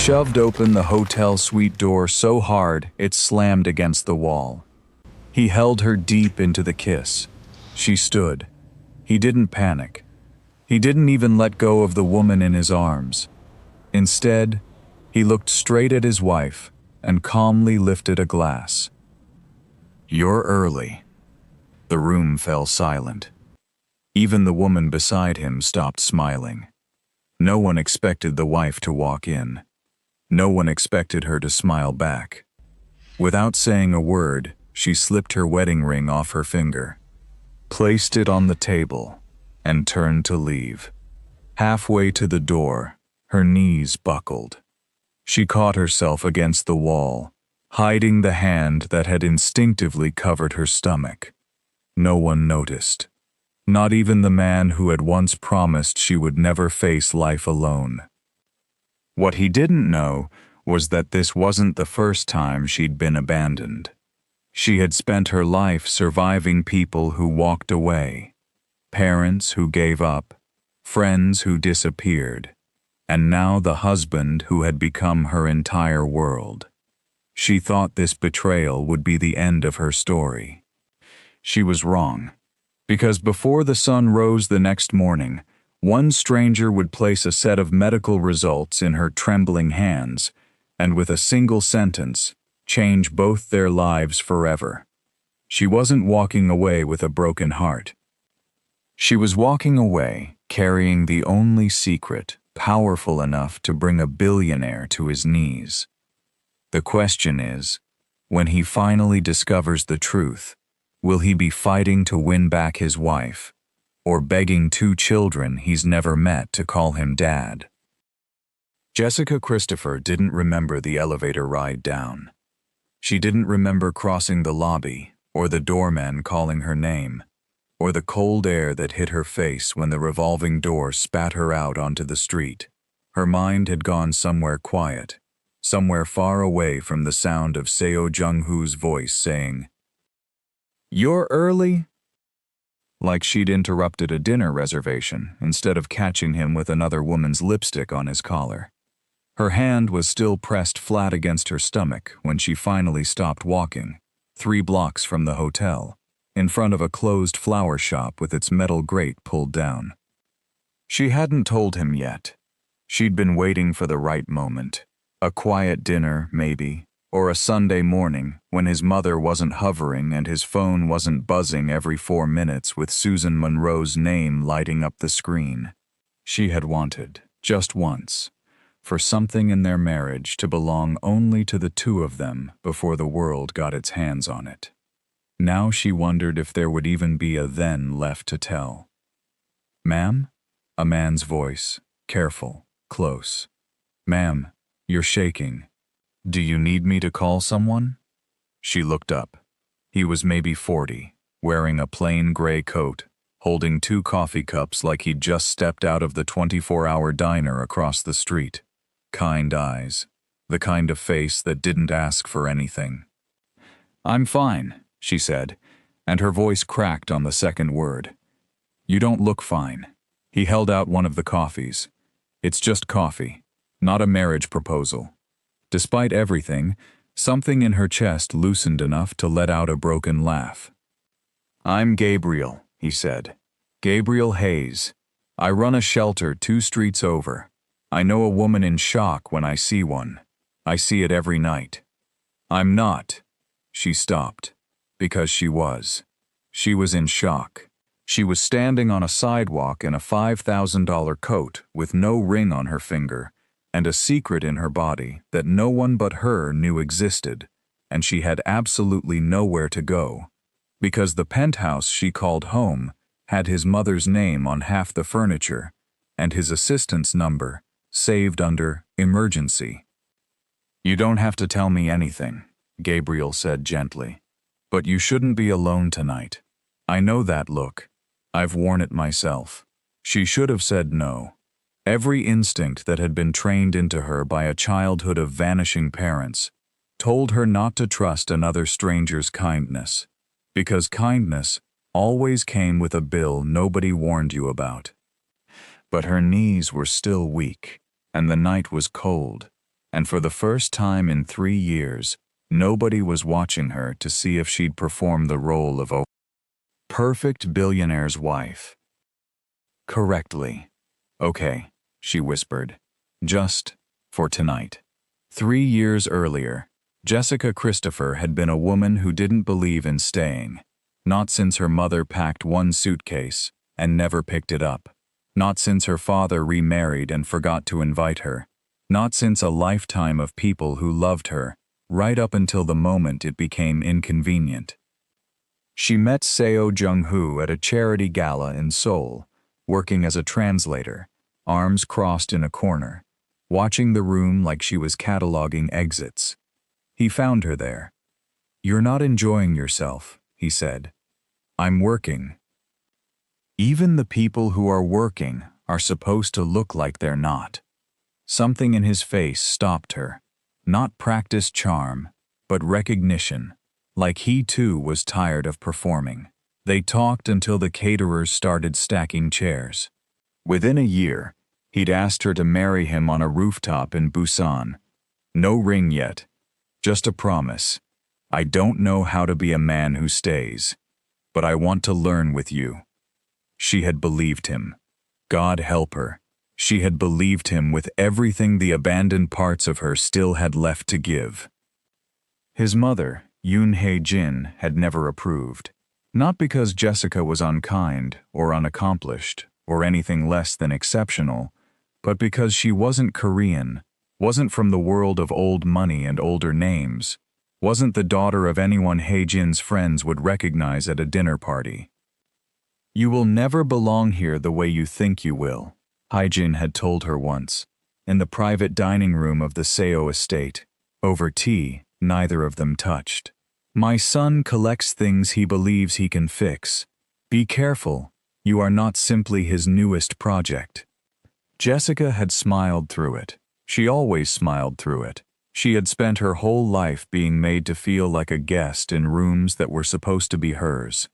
shoved open the hotel suite door so hard it slammed against the wall. He held her deep into the kiss. She stood. He didn't panic. He didn't even let go of the woman in his arms. Instead, he looked straight at his wife and calmly lifted a glass. "You're early." The room fell silent. Even the woman beside him stopped smiling. No one expected the wife to walk in. No one expected her to smile back. Without saying a word, she slipped her wedding ring off her finger, placed it on the table, and turned to leave. Halfway to the door, her knees buckled. She caught herself against the wall, hiding the hand that had instinctively covered her stomach. No one noticed. Not even the man who had once promised she would never face life alone. What he didn't know was that this wasn't the first time she'd been abandoned. She had spent her life surviving people who walked away, parents who gave up, friends who disappeared, and now the husband who had become her entire world. She thought this betrayal would be the end of her story. She was wrong, because before the sun rose the next morning, one stranger would place a set of medical results in her trembling hands, and with a single sentence, change both their lives forever. She wasn't walking away with a broken heart. She was walking away carrying the only secret powerful enough to bring a billionaire to his knees. The question is, when he finally discovers the truth, will he be fighting to win back his wife, or begging two children he's never met to call him dad? Jessica Christopher didn't remember the elevator ride down. She didn't remember crossing the lobby, or the doorman calling her name, or the cold air that hit her face when the revolving door spat her out onto the street. Her mind had gone somewhere quiet, somewhere far away from the sound of Seo Jung-hoo's voice saying, "You're early?" Like she'd interrupted a dinner reservation instead of catching him with another woman's lipstick on his collar. Her hand was still pressed flat against her stomach when she finally stopped walking, 3 blocks from the hotel, in front of a closed flower shop with its metal grate pulled down. She hadn't told him yet. She'd been waiting for the right moment. A quiet dinner, maybe, or a Sunday morning when his mother wasn't hovering and his phone wasn't buzzing every 4 minutes with Susan Monroe's name lighting up the screen. She had wanted, just once, for something in their marriage to belong only to the two of them before the world got its hands on it. Now she wondered if there would even be a then left to tell. "Ma'am?" A man's voice, careful, close. "Ma'am, you're shaking. Do you need me to call someone?" She looked up. He was maybe 40, wearing a plain gray coat, holding 2 coffee cups like he'd just stepped out of the 24-hour diner across the street. Kind eyes, the kind of face that didn't ask for anything. "I'm fine," she said, and her voice cracked on the second word. "You don't look fine." He held out one of the coffees. "It's just coffee, not a marriage proposal." Despite everything, something in her chest loosened enough to let out a broken laugh. "I'm Gabriel," he said. "Gabriel Hayes. I run a shelter 2 streets over. I know a woman in shock when I see one. I see it every night." "I'm not." She stopped, because she was. She was in shock. She was standing on a sidewalk in a $5,000 coat with no ring on her finger, and a secret in her body that no one but her knew existed, and she had absolutely nowhere to go, because the penthouse she called home had his mother's name on half the furniture, and his assistant's number saved under emergency. "You don't have to tell me anything," Gabriel said gently, "but you shouldn't be alone tonight. I know that look. I've worn it myself." She should have said no. Every instinct that had been trained into her by a childhood of vanishing parents told her not to trust another stranger's kindness, because kindness always came with a bill nobody warned you about. But her knees were still weak, and the night was cold, And for the first time in 3 years, nobody was watching her to see if she'd perform the role of a perfect billionaire's wife correctly. Okay, she whispered. Just for tonight. 3 years earlier, Jessica Christopher had been a woman who didn't believe in staying. Not since her mother packed one suitcase and never picked it up. Not since her father remarried and forgot to invite her. Not since a lifetime of people who loved her, right up until the moment it became inconvenient. She met Seo Jung-hoo at a charity gala in Seoul, working as a translator, arms crossed in a corner, watching the room like she was cataloging exits. He found her there. "You're not enjoying yourself," he said. "I'm working." Even the people who are working are supposed to look like they're not. Something in his face stopped her. Not practiced charm, but recognition. Like he too was tired of performing. They talked until the caterers started stacking chairs. Within a year, he'd asked her to marry him on a rooftop in Busan. No ring yet. Just a promise. "I don't know how to be a man who stays, but I want to learn with you." She had believed him. God help her. She had believed him with everything the abandoned parts of her still had left to give. His mother, Yoon Hae-jin, had never approved. Not because Jessica was unkind or unaccomplished or anything less than exceptional, but because she wasn't Korean, wasn't from the world of old money and older names, wasn't the daughter of anyone Hae-jin's friends would recognize at a dinner party. "You will never belong here the way you think you will," Hae-jin had told her once, in the private dining room of the Seo estate. Over tea, neither of them touched. "My son collects things he believes he can fix. Be careful, you are not simply his newest project." Jessica had smiled through it. She always smiled through it. She had spent her whole life being made to feel like a guest in rooms that were supposed to be hers.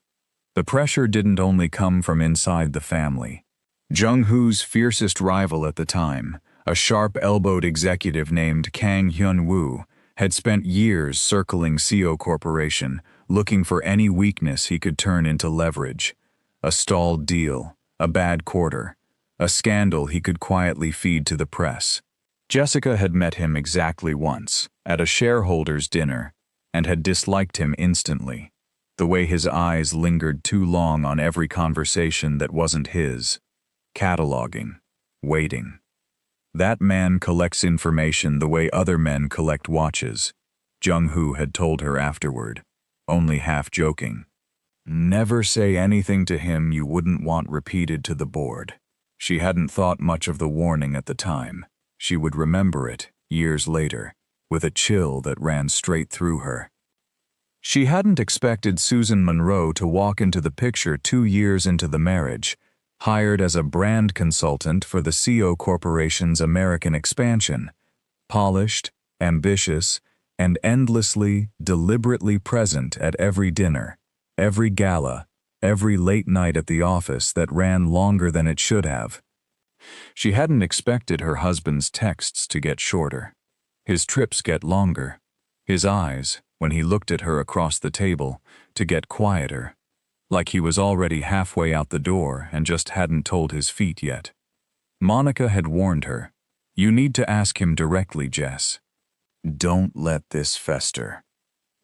The pressure didn't only come from inside the family. Jung-hoo's fiercest rival at the time, a sharp-elbowed executive named Kang Hyun-woo, had spent years circling Seo Corporation, looking for any weakness he could turn into leverage. A stalled deal, a bad quarter, a scandal he could quietly feed to the press. Jessica had met him exactly once, at a shareholders' dinner, and had disliked him instantly. The way his eyes lingered too long on every conversation that wasn't his. Cataloging. Waiting. That man collects information the way other men collect watches, Jung-hoo had told her afterward, only half joking. Never say anything to him you wouldn't want repeated to the board. She hadn't thought much of the warning at the time. She would remember it, years later, with a chill that ran straight through her. She hadn't expected Susan Monroe to walk into the picture 2 years into the marriage, hired as a brand consultant for the Seo Corporation's American expansion, polished, ambitious, and endlessly, deliberately present at every dinner, every gala, every late night at the office that ran longer than it should have. She hadn't expected her husband's texts to get shorter, his trips get longer, his eyes, when he looked at her across the table, to get quieter, like he was already halfway out the door and just hadn't told his feet yet. Monica had warned her, "You need to ask him directly, Jess. Don't let this fester."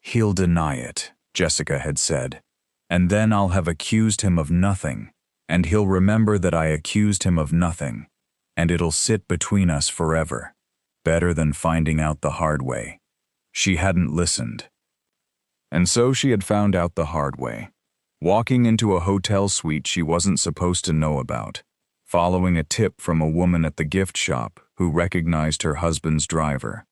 "He'll deny it," Jessica had said, "and then I'll have accused him of nothing, and he'll remember that I accused him of nothing, and it'll sit between us forever. Better than finding out the hard way." She hadn't listened. And so she had found out the hard way. Walking into a hotel suite she wasn't supposed to know about, following a tip from a woman at the gift shop who recognized her husband's driver,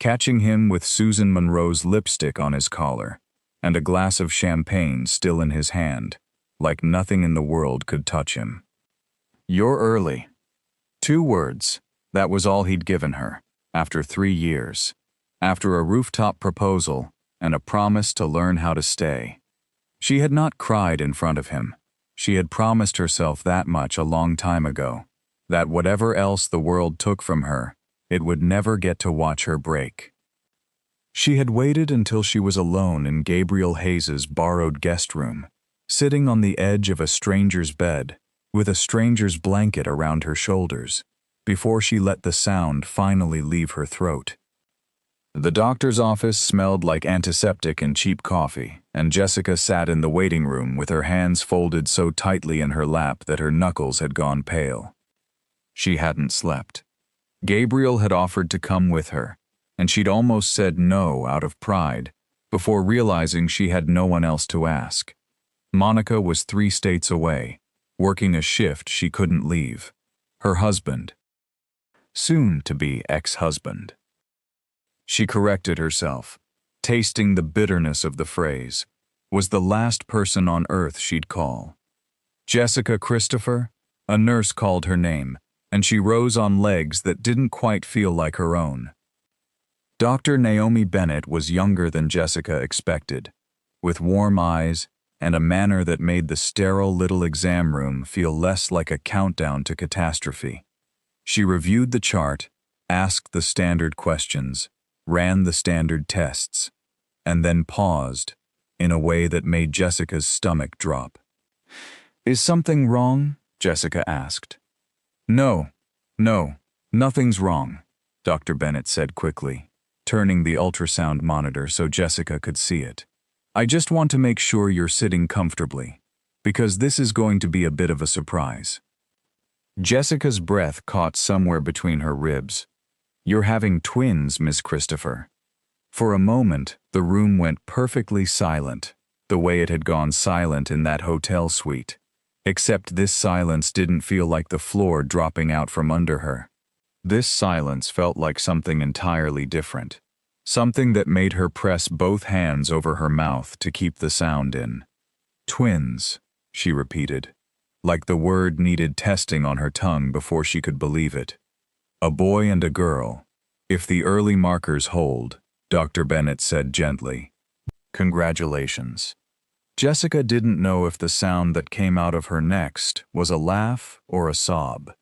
catching him with Susan Monroe's lipstick on his collar, and a glass of champagne still in his hand, like nothing in the world could touch him. "You're early." 2 words, that was all he'd given her, after 3 years. After a rooftop proposal and a promise to learn how to stay. She had not cried in front of him. She had promised herself that much a long time ago, that whatever else the world took from her, It would never get to watch her break. She had waited until she was alone in Gabriel Hayes's borrowed guest room, sitting on the edge of a stranger's bed, with a stranger's blanket around her shoulders, before she let the sound finally leave her throat. The doctor's office smelled like antiseptic and cheap coffee, and Jessica sat in the waiting room with her hands folded so tightly in her lap that her knuckles had gone pale. She hadn't slept. Gabriel had offered to come with her, and she'd almost said no out of pride, before realizing she had no one else to ask. Monica was 3 states away, working a shift she couldn't leave. Her husband, soon-to-be ex-husband. She corrected herself, tasting the bitterness of the phrase, was the last person on earth she'd call. Jessica Christopher? A nurse called her name, and she rose on legs that didn't quite feel like her own. Dr. Naomi Bennett was younger than Jessica expected, with warm eyes and a manner that made the sterile little exam room feel less like a countdown to catastrophe. She reviewed the chart, asked the standard questions, ran the standard tests, and then paused in a way that made Jessica's stomach drop. "Is something wrong?" Jessica asked. No, nothing's wrong," Dr. Bennett said quickly, turning the ultrasound monitor so Jessica could see it. "I just want to make sure you're sitting comfortably, because this is going to be a bit of a surprise." Jessica's breath caught somewhere between her ribs. "You're having twins, Miss Christopher." For a moment, the room went perfectly silent, the way it had gone silent in that hotel suite. Except this silence didn't feel like the floor dropping out from under her. This silence felt like something entirely different. Something that made her press both hands over her mouth to keep the sound in. "Twins," she repeated, like the word needed testing on her tongue before she could believe it. "A boy and a girl. If the early markers hold," Dr. Bennett said gently. "Congratulations." Jessica didn't know if the sound that came out of her next was a laugh or a sob.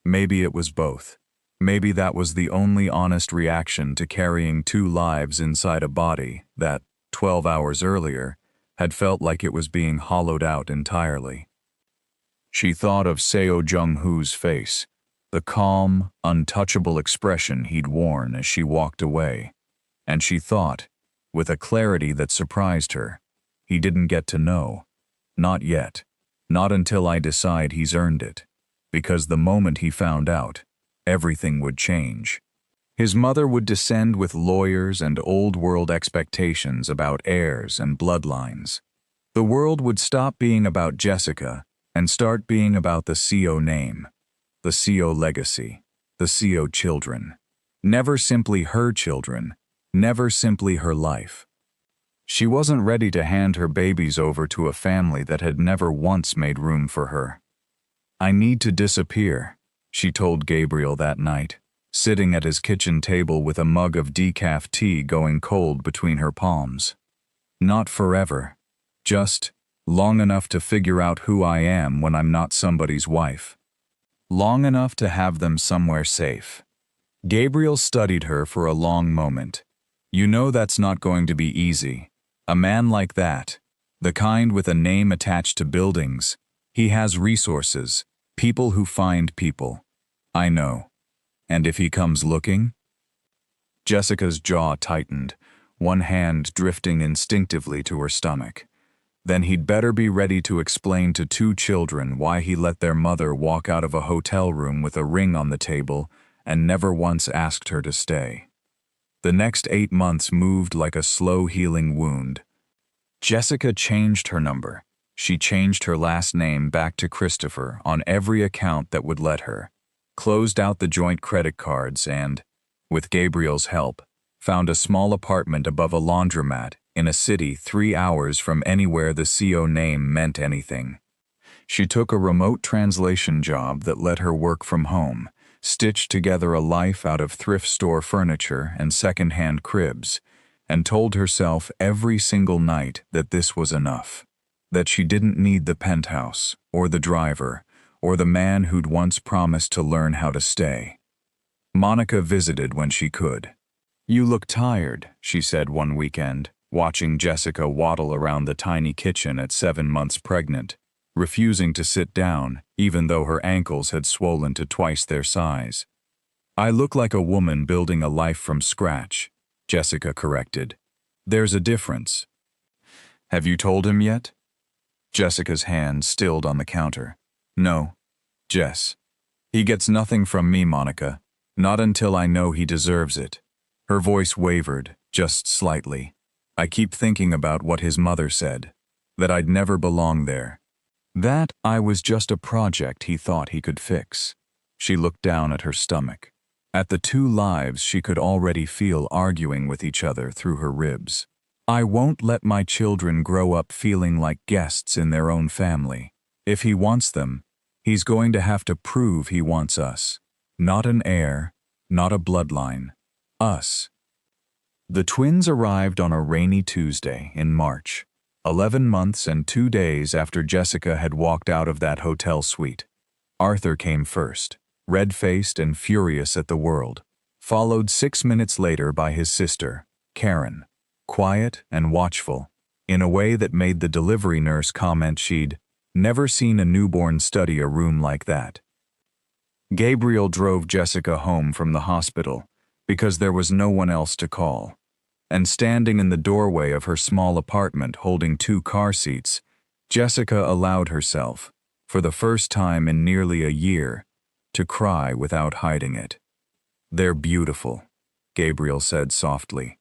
Maybe it was both. Maybe that was the only honest reaction to carrying 2 lives inside a body that, 12 hours earlier, had felt like it was being hollowed out entirely. She thought of Seo Jung-hoo's face, the calm, untouchable expression he'd worn as she walked away, and she thought, with a clarity that surprised her, he didn't get to know. Not yet. Not until I decide he's earned it. Because the moment he found out, everything would change. His mother would descend with lawyers and old-world expectations about heirs and bloodlines. The world would stop being about Jessica and start being about the Seo name, the Seo legacy, the Seo children. Never simply her children, never simply her life. She wasn't ready to hand her babies over to a family that had never once made room for her. "I need to disappear," she told Gabriel that night, sitting at his kitchen table with a mug of decaf tea going cold between her palms. "Not forever. Just long enough to figure out who I am when I'm not somebody's wife. Long enough to have them somewhere safe." Gabriel studied her for a long moment. "You know that's not going to be easy. A man like that, the kind with a name attached to buildings, he has resources, people who find people. I know. And if he comes looking?" Jessica's jaw tightened, one hand drifting instinctively to her stomach. Then he'd better be ready to explain to 2 children why he let their mother walk out of a hotel room with a ring on the table and never once asked her to stay. The next 8 months moved like a slow-healing wound. Jessica changed her number. She changed her last name back to Christopher on every account that would let her, closed out the joint credit cards and, with Gabriel's help, found a small apartment above a laundromat in a city 3 hours from anywhere the Seo name meant anything. She took a remote translation job that let her work from home, stitched together a life out of thrift store furniture and second-hand cribs, and told herself every single night that this was enough, that she didn't need the penthouse, or the driver, or the man who'd once promised to learn how to stay. Monica visited when she could. "You look tired," she said one weekend, watching Jessica waddle around the tiny kitchen at 7 months pregnant, refusing to sit down even though her ankles had swollen to twice their size. "I look like a woman building a life from scratch," Jessica corrected. "There's a difference." "Have you told him yet?" Jessica's hand stilled on the counter. "No, Jess. He gets nothing from me, Monica. Not until I know he deserves it." Her voice wavered, just slightly. "I keep thinking about what his mother said, that I'd never belong there. That I was just a project he thought he could fix." She looked down at her stomach, at the two lives she could already feel arguing with each other through her ribs. "I won't let my children grow up feeling like guests in their own family. If he wants them, he's going to have to prove he wants us. Not an heir, not a bloodline. Us." The twins arrived on a rainy Tuesday in March, 11 months and 2 days after Jessica had walked out of that hotel suite. Arthur came first, red-faced and furious at the world, followed 6 minutes later by his sister, Karen, quiet and watchful, in a way that made the delivery nurse comment she'd never seen a newborn study a room like that. Gabriel drove Jessica home from the hospital because there was no one else to call. And standing in the doorway of her small apartment holding 2 car seats, Jessica allowed herself, for the first time in nearly a year, to cry without hiding it. "They're beautiful," Gabriel said softly.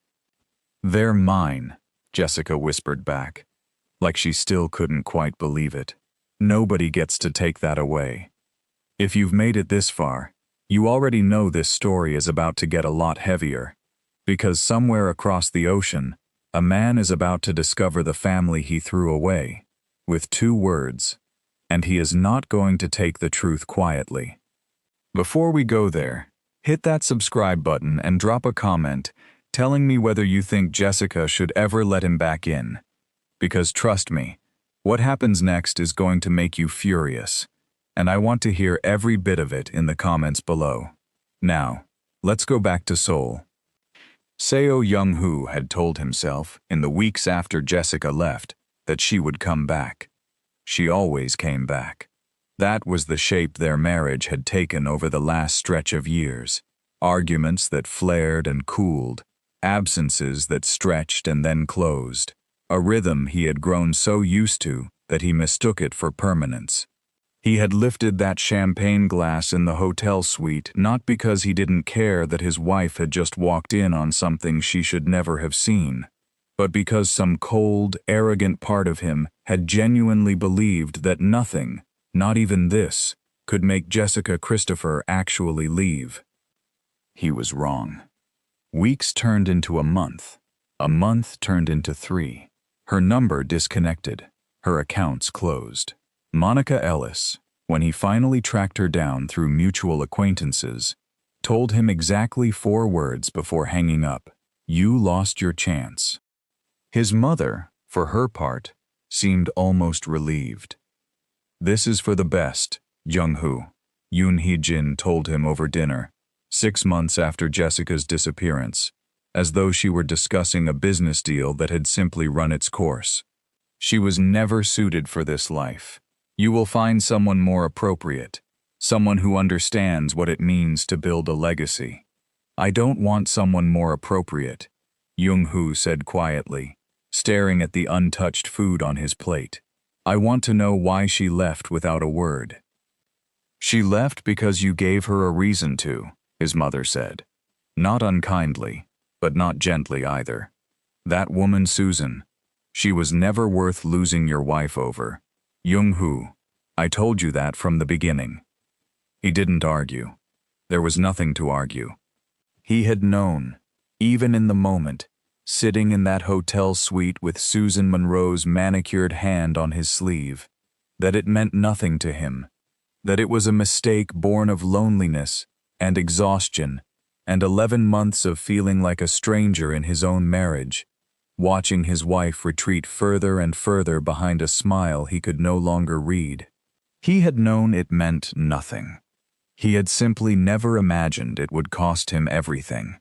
"They're mine," Jessica whispered back, like she still couldn't quite believe it. "Nobody gets to take that away." If you've made it this far, you already know this story is about to get a lot heavier. Because somewhere across the ocean, a man is about to discover the family he threw away, with 2 words, and he is not going to take the truth quietly. Before we go there, hit that subscribe button and drop a comment telling me whether you think Jessica should ever let him back in. Because trust me, what happens next is going to make you furious, and I want to hear every bit of it in the comments below. Now, let's go back to Seoul. Seo Young-hoo had told himself, in the weeks after Jessica left, that she would come back. She always came back. That was the shape their marriage had taken over the last stretch of years. Arguments that flared and cooled, absences that stretched and then closed. A rhythm he had grown so used to that he mistook it for permanence. He had lifted that champagne glass in the hotel suite not because he didn't care that his wife had just walked in on something she should never have seen, but because some cold, arrogant part of him had genuinely believed that nothing, not even this, could make Jessica Christopher actually leave. He was wrong. Weeks turned into a month turned into 3. Her number disconnected, her accounts closed. Monica Ellis, when he finally tracked her down through mutual acquaintances, told him exactly 4 words before hanging up: "You lost your chance." His mother, for her part, seemed almost relieved. "This is for the best, Young-hoo," Yoon Hee-jin told him over dinner, 6 months after Jessica's disappearance, as though she were discussing a business deal that had simply run its course. "She was never suited for this life. You will find someone more appropriate, someone who understands what it means to build a legacy." "I don't want someone more appropriate," Young-hoo said quietly, staring at the untouched food on his plate. "I want to know why she left without a word." "She left because you gave her a reason to," his mother said. Not unkindly, but not gently either. "That woman Susan, she was never worth losing your wife over. Young-hoo, I told you that from the beginning." He didn't argue. There was nothing to argue. He had known, even in the moment, sitting in that hotel suite with Susan Monroe's manicured hand on his sleeve, that it meant nothing to him, that it was a mistake born of loneliness and exhaustion and 11 months of feeling like a stranger in his own marriage, watching his wife retreat further and further behind a smile he could no longer read. He had known it meant nothing. He had simply never imagined it would cost him everything.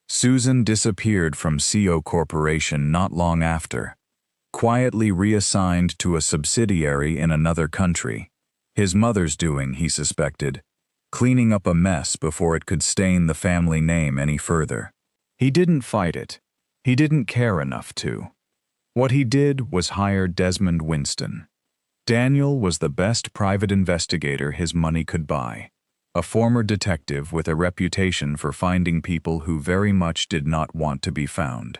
Susan disappeared from CO Corporation not long after, quietly reassigned to a subsidiary in another country. His mother's doing, he suspected, cleaning up a mess before it could stain the family name any further. He didn't fight it. He didn't care enough to. What he did was hire Desmond Winston. Daniel was the best private investigator his money could buy, a former detective with a reputation for finding people who very much did not want to be found.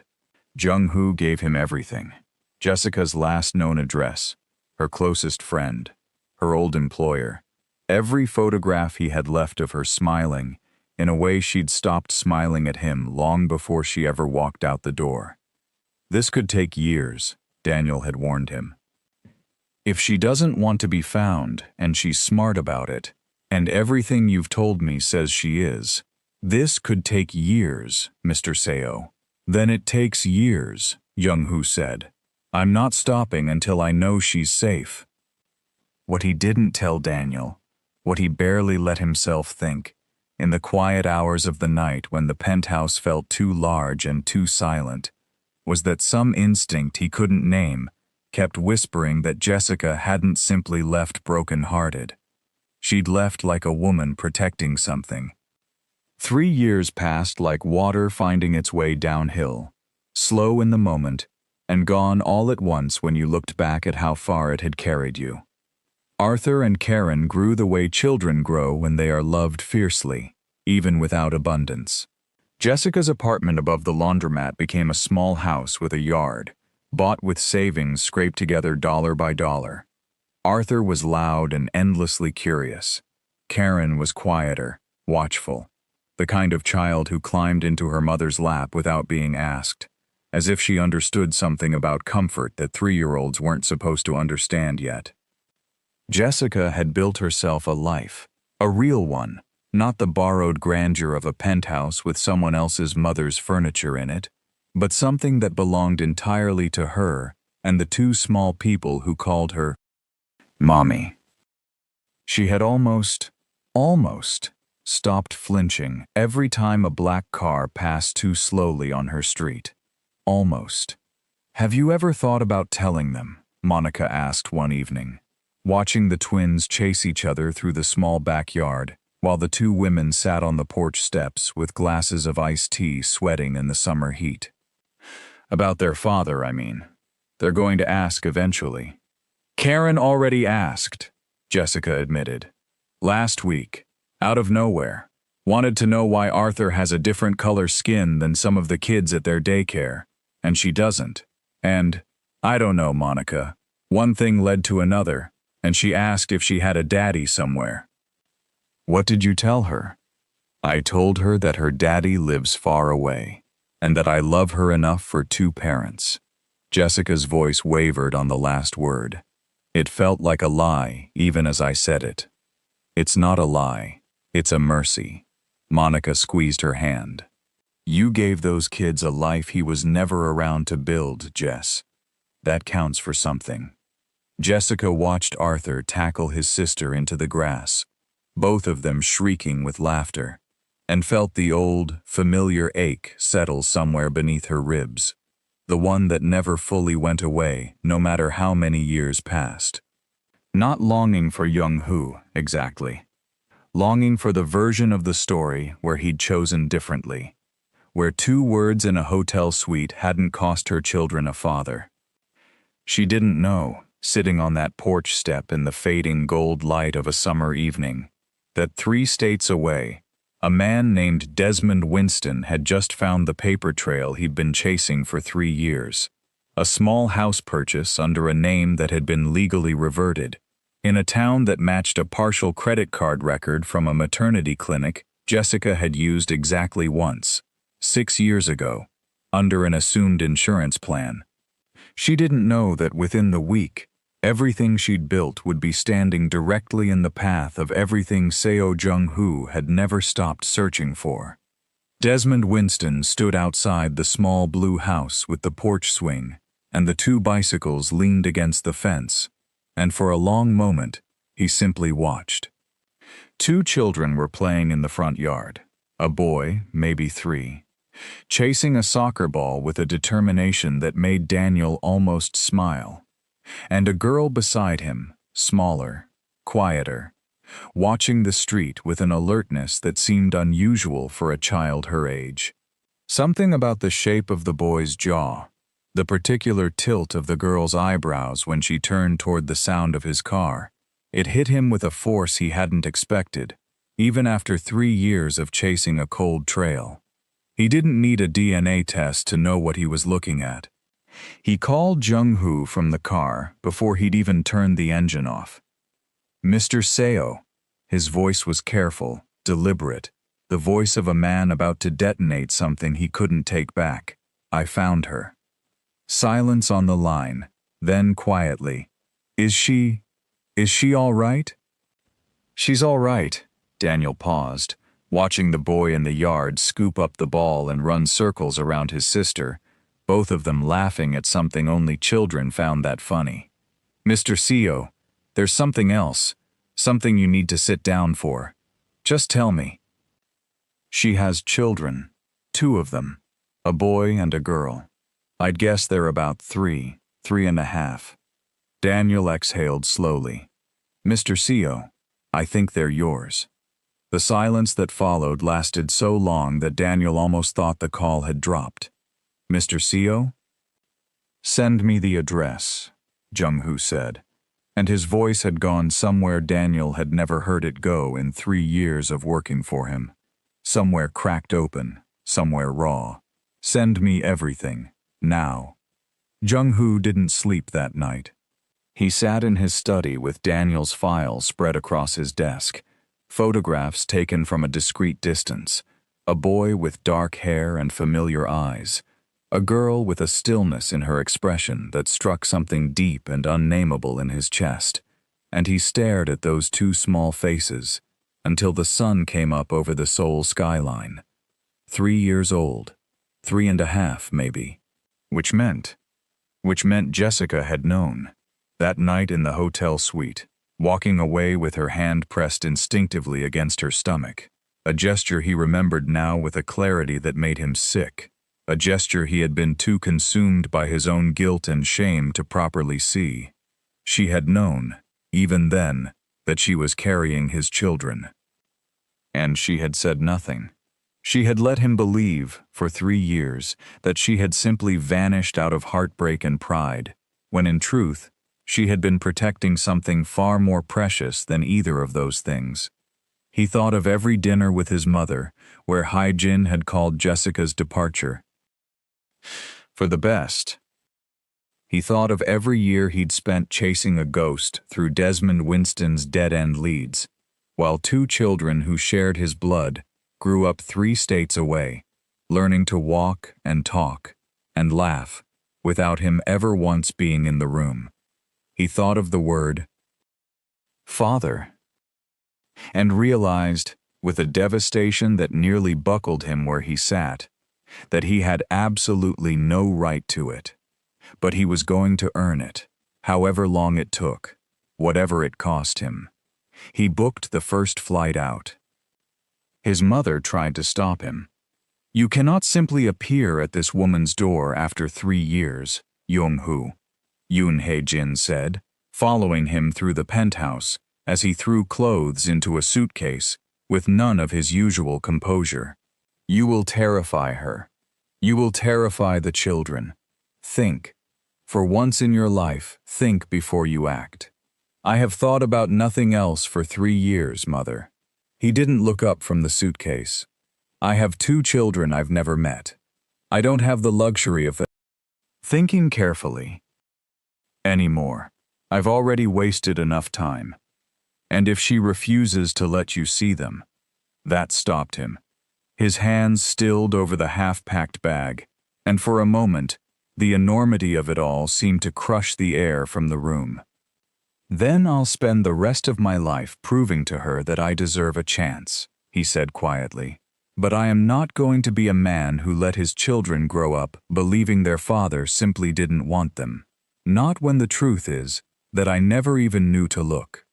Jung-Hoo gave him everything. Jessica's last known address, her closest friend, her old employer, every photograph he had left of her smiling, in a way she'd stopped smiling at him long before she ever walked out the door. This could take years, Daniel had warned him. If she doesn't want to be found, and she's smart about it, and everything you've told me says she is, this could take years, Mr. Seo. Then it takes years, Jung-Hoo said. I'm not stopping until I know she's safe. What he didn't tell Daniel, what he barely let himself think, in the quiet hours of the night when the penthouse felt too large and too silent, was that some instinct he couldn't name kept whispering that Jessica hadn't simply left broken-hearted. She'd left like a woman protecting something. 3 years passed like water finding its way downhill, slow in the moment, and gone all at once when you looked back at how far it had carried you. Arthur and Karen grew the way children grow when they are loved fiercely, even without abundance. Jessica's apartment above the laundromat became a small house with a yard, bought with savings scraped together dollar by dollar. Arthur was loud and endlessly curious. Karen was quieter, watchful, the kind of child who climbed into her mother's lap without being asked, as if she understood something about comfort that 3-year-olds weren't supposed to understand yet. Jessica had built herself a life, a real one, not the borrowed grandeur of a penthouse with someone else's mother's furniture in it, but something that belonged entirely to her and the 2 small people who called her Mommy. She had almost stopped flinching every time a black car passed too slowly on her street. Almost. Have you ever thought about telling them? Monica asked one evening, watching the twins chase each other through the small backyard, while the 2 women sat on the porch steps with glasses of iced tea sweating in the summer heat. About their father, I mean. They're going to ask eventually. Karen already asked, Jessica admitted. Last week, out of nowhere. Wanted to know why Arthur has a different color skin than some of the kids at their daycare, and she doesn't. And, I don't know, Monica. One thing led to another, and she asked if she had a daddy somewhere. What did you tell her? I told her that her daddy lives far away, and that I love her enough for 2 parents. Jessica's voice wavered on the last word. It felt like a lie, even as I said it. It's not a lie. It's a mercy. Monica squeezed her hand. You gave those kids a life he was never around to build, Jess. That counts for something. Jessica watched Arthur tackle his sister into the grass, both of them shrieking with laughter, and felt the old, familiar ache settle somewhere beneath her ribs, the one that never fully went away, no matter how many years passed. Not longing for Jung-Hoo, exactly. Longing for the version of the story where he'd chosen differently, where 2 words in a hotel suite hadn't cost her children a father. She didn't know, sitting on that porch step in the fading gold light of a summer evening, that 3 states away, a man named Desmond Winston had just found the paper trail he'd been chasing for 3 years, a small house purchase under a name that had been legally reverted, in a town that matched a partial credit card record from a maternity clinic Jessica had used exactly once, 6 years ago, under an assumed insurance plan. She didn't know that within the week, everything she'd built would be standing directly in the path of everything Seo Jung-Hoo had never stopped searching for. Desmond Winston stood outside the small blue house with the porch swing, and the 2 bicycles leaned against the fence, and for a long moment, he simply watched. Two children were playing in the front yard. A boy, maybe 3, chasing a soccer ball with a determination that made Daniel almost smile. And a girl beside him, smaller, quieter, watching the street with an alertness that seemed unusual for a child her age. Something about the shape of the boy's jaw, the particular tilt of the girl's eyebrows when she turned toward the sound of his car, it hit him with a force he hadn't expected, even after 3 years of chasing a cold trail. He didn't need a DNA test to know what he was looking at. He called Jung-hoo from the car before he'd even turned the engine off. "Mr. Seo." His voice was careful, deliberate, the voice of a man about to detonate something he couldn't take back. "I found her." Silence on the line, then quietly, Is she all right?" "She's all right." Daniel paused, watching the boy in the yard scoop up the ball and run circles around his sister, both of them laughing at something only children found that funny. "Mr. Seo, there's something else, something you need to sit down for. Just tell me." "She has children, 2 of them, a boy and a girl. I'd guess they're about 3, 3.5. Daniel exhaled slowly. "Mr. Seo, I think they're yours." The silence that followed lasted so long that Daniel almost thought the call had dropped. "Mr. Seo?" "Send me the address," Jung-hoo said, and his voice had gone somewhere Daniel had never heard it go in 3 years of working for him. Somewhere cracked open, somewhere raw. "Send me everything, now." Jung-hoo didn't sleep that night. He sat in his study with Daniel's files spread across his desk, photographs taken from a discreet distance, a boy with dark hair and familiar eyes, a girl with a stillness in her expression that struck something deep and unnameable in his chest, and he stared at those 2 small faces until the sun came up over the Seoul skyline. 3 years old, 3.5 maybe, which meant Jessica had known. That night in the hotel suite, walking away with her hand pressed instinctively against her stomach, a gesture he remembered now with a clarity that made him sick, a gesture he had been too consumed by his own guilt and shame to properly see. She had known, even then, that she was carrying his children. And she had said nothing. She had let him believe, for 3 years, that she had simply vanished out of heartbreak and pride, when in truth, she had been protecting something far more precious than either of those things. He thought of every dinner with his mother, where Hae-jin had called Jessica's departure for the best. He thought of every year he'd spent chasing a ghost through Desmond Winston's dead-end leads, while 2 children who shared his blood grew up 3 states away, learning to walk and talk and laugh without him ever once being in the room. He thought of the word father and realized, with a devastation that nearly buckled him where he sat, that he had absolutely no right to it. But he was going to earn it, however long it took, whatever it cost him. He booked the first flight out. His mother tried to stop him. "You cannot simply appear at this woman's door after 3 years, Jung-hoo," Yoon Hae-jin said, following him through the penthouse as he threw clothes into a suitcase with none of his usual composure. "You will terrify her. You will terrify the children. Think. For once in your life, think before you act." "I have thought about nothing else for 3 years, Mother." He didn't look up from the suitcase. "I have 2 children I've never met. I don't have the luxury of thinking carefully anymore. I've already wasted enough time. And if she refuses to let you see them..." That stopped him. His hands stilled over the half-packed bag, and for a moment, the enormity of it all seemed to crush the air from the room. "Then I'll spend the rest of my life proving to her that I deserve a chance," he said quietly. "But I am not going to be a man who let his children grow up believing their father simply didn't want them. Not when the truth is that I never even knew to look."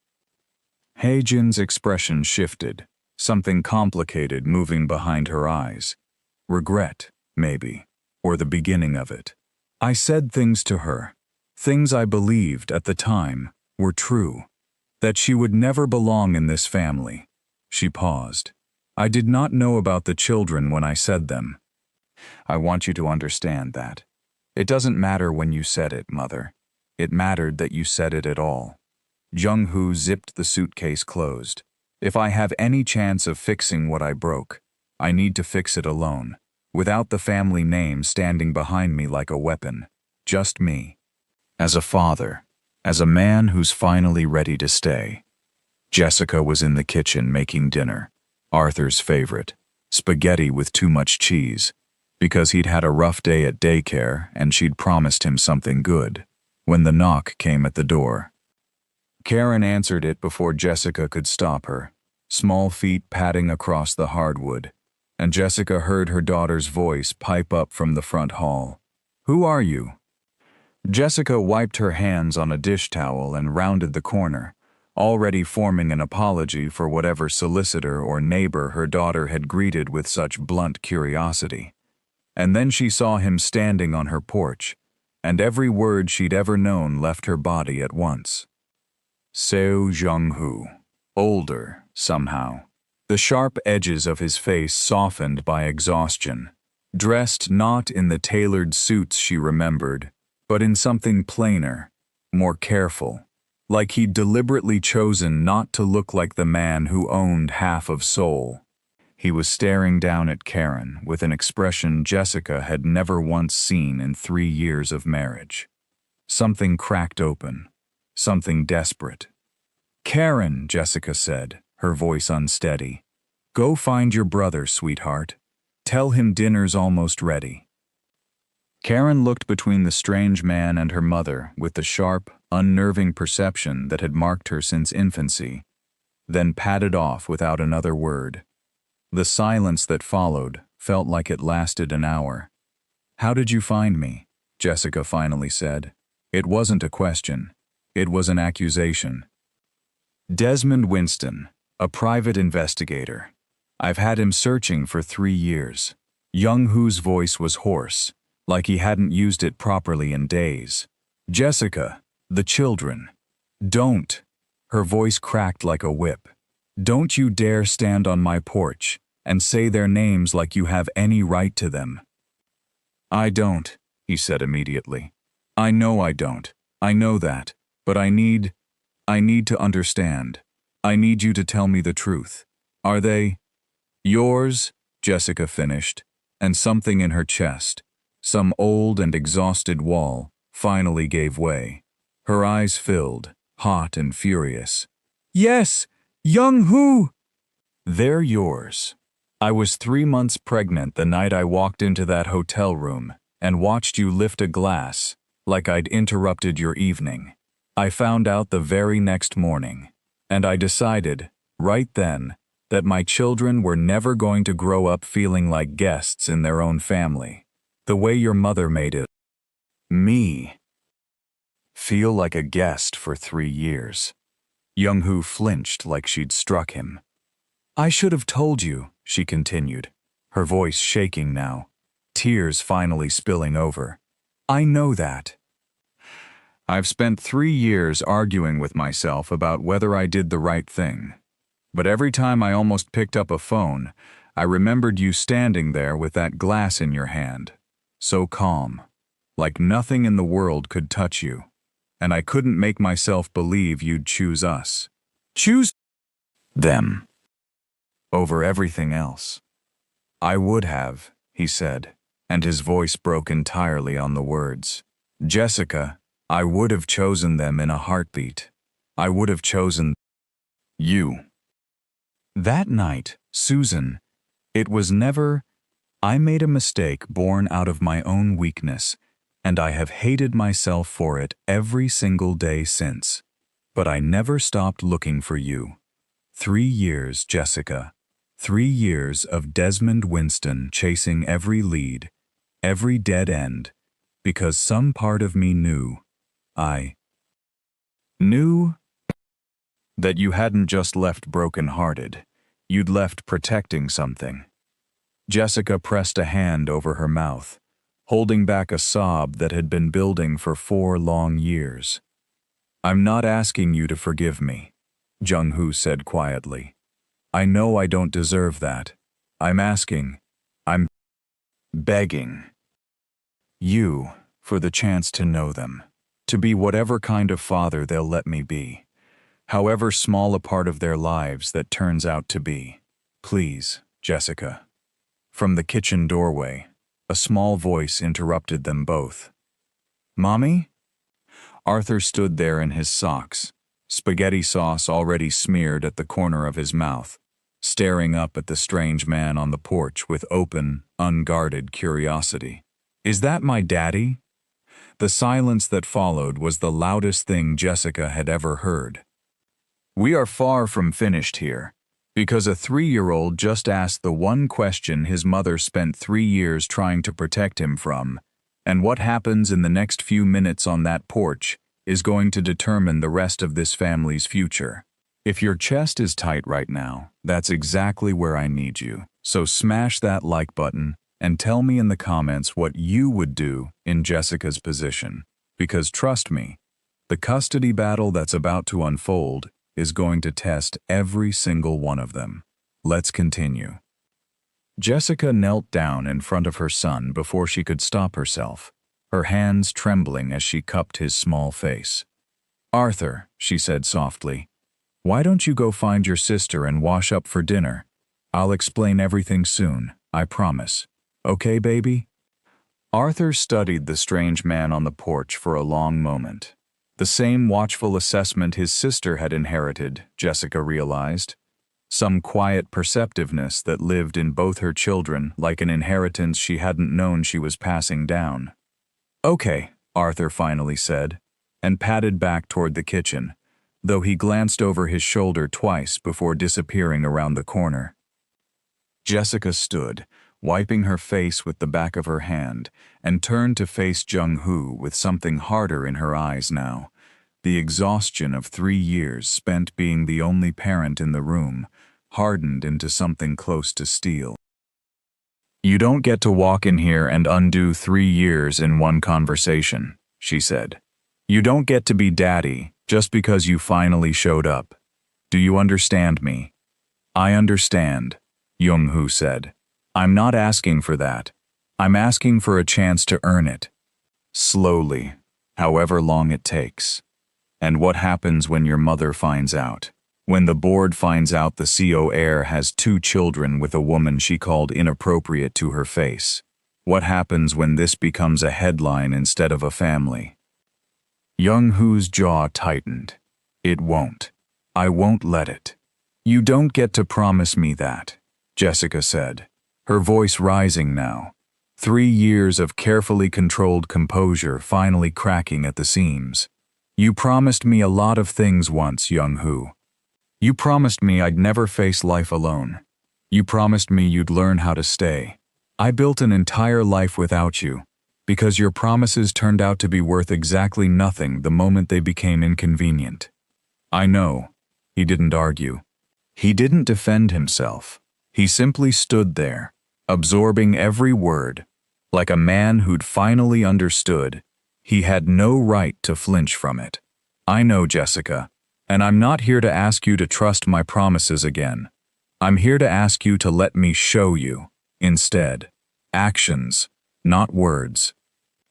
Hei-jin's expression shifted, something complicated moving behind her eyes. Regret, maybe, or the beginning of it. I said things to her, things I believed at the time were true, that she would never belong in this family. She paused. I did not know about the children when I said them. I want you to understand that. It doesn't matter when you said it, Mother. It mattered that you said it at all. Jung-hoo zipped the suitcase closed. If I have any chance of fixing what I broke, I need to fix it alone, without the family name standing behind me like a weapon. Just me. As a father, as a man who's finally ready to stay. Jessica was in the kitchen making dinner, Arthur's favorite, spaghetti with too much cheese, because he'd had a rough day at daycare and she'd promised him something good, when the knock came at the door. Karen answered it before Jessica could stop her, small feet padding across the hardwood, and Jessica heard her daughter's voice pipe up from the front hall. "Who are you?" Jessica wiped her hands on a dish towel and rounded the corner, already forming an apology for whatever solicitor or neighbor her daughter had greeted with such blunt curiosity. And then she saw him standing on her porch, and every word she'd ever known left her body at once. Seo Jung-hoo, older, somehow. The sharp edges of his face softened by exhaustion, dressed not in the tailored suits she remembered, but in something plainer, more careful, like he'd deliberately chosen not to look like the man who owned half of Seoul. He was staring down at Karen with an expression Jessica had never once seen in 3 years of marriage. Something cracked open, something desperate. "Karen," Jessica said, her voice unsteady. "Go find your brother, sweetheart. Tell him dinner's almost ready." Karen looked between the strange man and her mother with the sharp, unnerving perception that had marked her since infancy, then padded off without another word. The silence that followed felt like it lasted an hour. "How did you find me?" Jessica finally said. It wasn't a question. It was an accusation. "Desmond Winston, a private investigator. I've had him searching for 3 years." Jung-hoo's voice was hoarse, like he hadn't used it properly in days. "Jessica, the children. Don't." Her voice cracked like a whip. "Don't you dare stand on my porch and say their names like you have any right to them." "I don't," he said immediately. "I know I don't. I know that. But I need to understand. I need you to tell me the truth. Are they yours?" Jessica finished, and something in her chest, some old and exhausted wall, finally gave way. Her eyes filled, hot and furious. "Yes, Jung-hoo!" "They're yours. I was 3 months pregnant the night I walked into that hotel room and watched you lift a glass, like I'd interrupted your evening. I found out the very next morning, and I decided, right then, that my children were never going to grow up feeling like guests in their own family, the way your mother made it. Me feel like a guest for 3 years. Jung-hoo flinched like she'd struck him. "I should have told you," she continued, her voice shaking now, tears finally spilling over. "I know that. I've spent 3 years arguing with myself about whether I did the right thing. But every time I almost picked up a phone, I remembered you standing there with that glass in your hand, so calm, like nothing in the world could touch you. And I couldn't make myself believe you'd choose us. Choose them over everything else." "I would have," he said, and his voice broke entirely on the words. "Jessica, I would have chosen them in a heartbeat. I would have chosen you." That night, Susan, it was never, I made a mistake born out of my own weakness, and I have hated myself for it every single day since. But I never stopped looking for you. 3 years, Jessica. 3 years of Desmond Winston chasing every lead, every dead end, because some part of me knew. I knew That you hadn't just left broken-hearted. You'd left protecting something. Jessica pressed a hand over her mouth, holding back a sob that had been building for 4 long years. "I'm not asking you to forgive me," Jung-Hoo said quietly. "I know I don't deserve that. I'm begging you for the chance to know them, to be whatever kind of father they'll let me be, however small a part of their lives that turns out to be. Please, Jessica." From the kitchen doorway, a small voice interrupted them both. "Mommy?" Arthur stood there in his socks, spaghetti sauce already smeared at the corner of his mouth, staring up at the strange man on the porch with open, unguarded curiosity. "Is that my daddy?" The silence that followed was the loudest thing Jessica had ever heard. We are far from finished here, because a 3-year-old just asked the one question his mother spent 3 years trying to protect him from, and what happens in the next few minutes on that porch is going to determine the rest of this family's future. If your chest is tight right now, that's exactly where I need you. So smash that like button and tell me in the comments what you would do in Jessica's position. Because trust me, the custody battle that's about to unfold is going to test every single one of them. Let's continue. Jessica knelt down in front of her son before she could stop herself, her hands trembling as she cupped his small face. "Arthur," she said softly, "why don't you go find your sister and wash up for dinner? I'll explain everything soon, I promise. Okay, baby?" Arthur studied the strange man on the porch for a long moment. The same watchful assessment his sister had inherited, Jessica realized. Some quiet perceptiveness that lived in both her children like an inheritance she hadn't known she was passing down. "Okay," Arthur finally said, and padded back toward the kitchen, though he glanced over his shoulder twice before disappearing around the corner. Jessica stood, wiping her face with the back of her hand, and turned to face Jung-Hoo with something harder in her eyes now. The exhaustion of 3 years spent being the only parent in the room, hardened into something close to steel. "You don't get to walk in here and undo 3 years in one conversation," she said. "You don't get to be daddy just because you finally showed up. Do you understand me?" "I understand," Jung-Hoo said. "I'm not asking for that. I'm asking for a chance to earn it. Slowly, however long it takes. And what happens when your mother finds out? When the board finds out the CO heir has 2 children with a woman she called inappropriate to her face? What happens when this becomes a headline instead of a family?" Jung-Hoo's jaw tightened. "It won't. I won't let it." "You don't get to promise me that," Jessica said, her voice rising now. 3 years of carefully controlled composure finally cracking at the seams. "You promised me a lot of things once, Jung-Hoo. You promised me I'd never face life alone. You promised me you'd learn how to stay. I built an entire life without you, because your promises turned out to be worth exactly nothing the moment they became inconvenient." "I know." He didn't argue. He didn't defend himself. He simply stood there, absorbing every word, like a man who'd finally understood. He had no right to flinch from it. "I know, Jessica, and I'm not here to ask you to trust my promises again. I'm here to ask you to let me show you, instead. Actions, not words.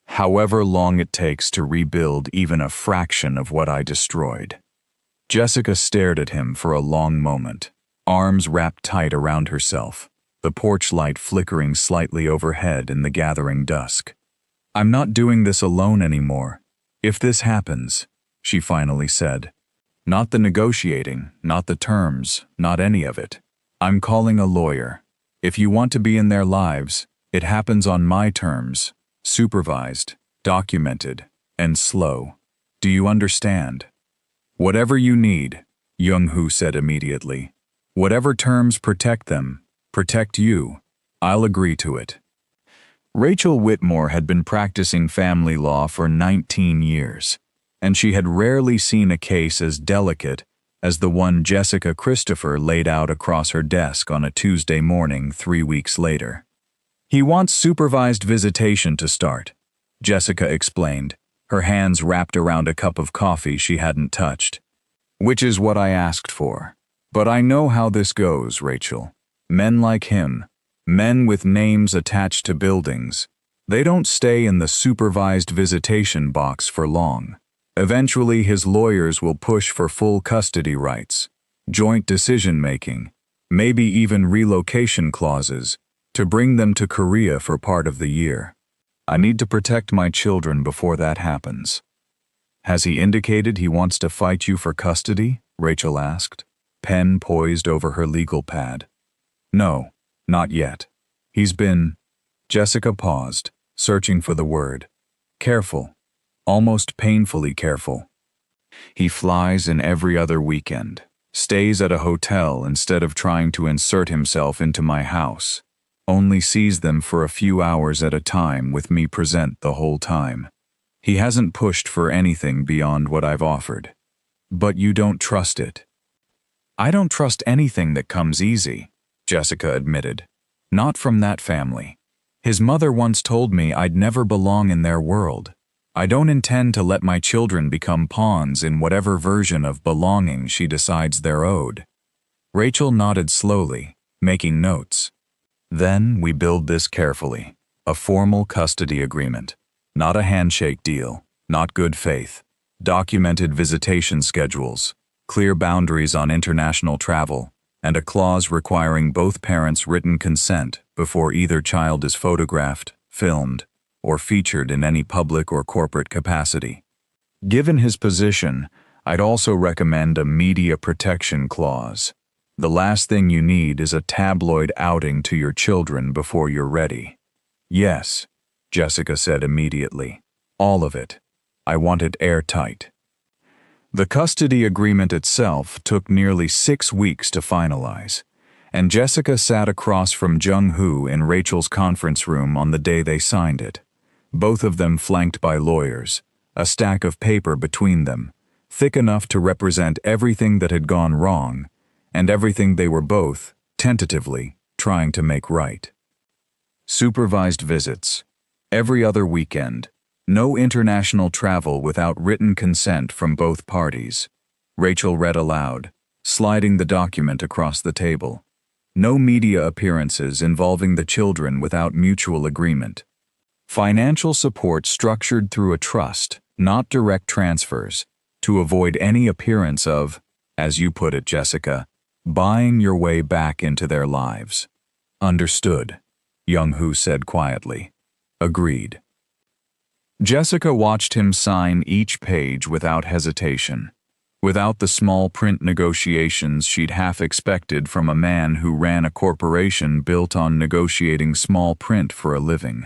However long it takes to rebuild even a fraction of what I destroyed." Jessica stared at him for a long moment, arms wrapped tight around herself, the porch light flickering slightly overhead in the gathering dusk. "I'm not doing this alone anymore. If this happens," she finally said. "Not the negotiating, not the terms, not any of it. I'm calling a lawyer. If you want to be in their lives, it happens on my terms, supervised, documented, and slow. Do you understand?" "Whatever you need," Jung-Hoo said immediately. "Whatever terms protect them, protect you. I'll agree to it." Rachel Whitmore had been practicing family law for 19 years, and she had rarely seen a case as delicate as the one Jessica Christopher laid out across her desk on a Tuesday morning 3 weeks later. "He wants supervised visitation to start," Jessica explained, her hands wrapped around a cup of coffee she hadn't touched. "Which is what I asked for. But I know how this goes, Rachel. Men like him, men with names attached to buildings, they don't stay in the supervised visitation box for long. Eventually his lawyers will push for full custody rights, joint decision-making, maybe even relocation clauses, to bring them to Korea for part of the year. I need to protect my children before that happens." "Has he indicated he wants to fight you for custody?" Rachel asked, pen poised over her legal pad. "No, not yet. He's been—" Jessica paused, searching for the word. "Careful. Almost painfully careful. He flies in every other weekend, stays at a hotel instead of trying to insert himself into my house, only sees them for a few hours at a time with me present the whole time. He hasn't pushed for anything beyond what I've offered. But you don't trust it." "I don't trust anything that comes easy," Jessica admitted. "Not from that family. His mother once told me I'd never belong in their world. I don't intend to let my children become pawns in whatever version of belonging she decides they're owed." Rachel nodded slowly, making notes. "Then we build this carefully. A formal custody agreement. Not a handshake deal, not good faith. Documented visitation schedules, clear boundaries on international travel, and a clause requiring both parents' written consent before either child is photographed, filmed, or featured in any public or corporate capacity. Given his position, I'd also recommend a media protection clause. The last thing you need is a tabloid outing to your children before you're ready." "Yes," Jessica said immediately. "All of it. I want it airtight." The custody agreement itself took nearly 6 weeks to finalize, and Jessica sat across from Jung-Hoo in Rachel's conference room on the day they signed it, both of them flanked by lawyers, a stack of paper between them, thick enough to represent everything that had gone wrong and everything they were both, tentatively, trying to make right. Supervised visits. Every other weekend. No international travel without written consent from both parties. Rachel read aloud, sliding the document across the table. No media appearances involving the children without mutual agreement. Financial support structured through a trust, not direct transfers, to avoid any appearance of, as you put it, Jessica, buying your way back into their lives. "Understood," Jung-Hoo said quietly. "Agreed." Jessica watched him sign each page without hesitation, without the small print negotiations she'd half expected from a man who ran a corporation built on negotiating small print for a living.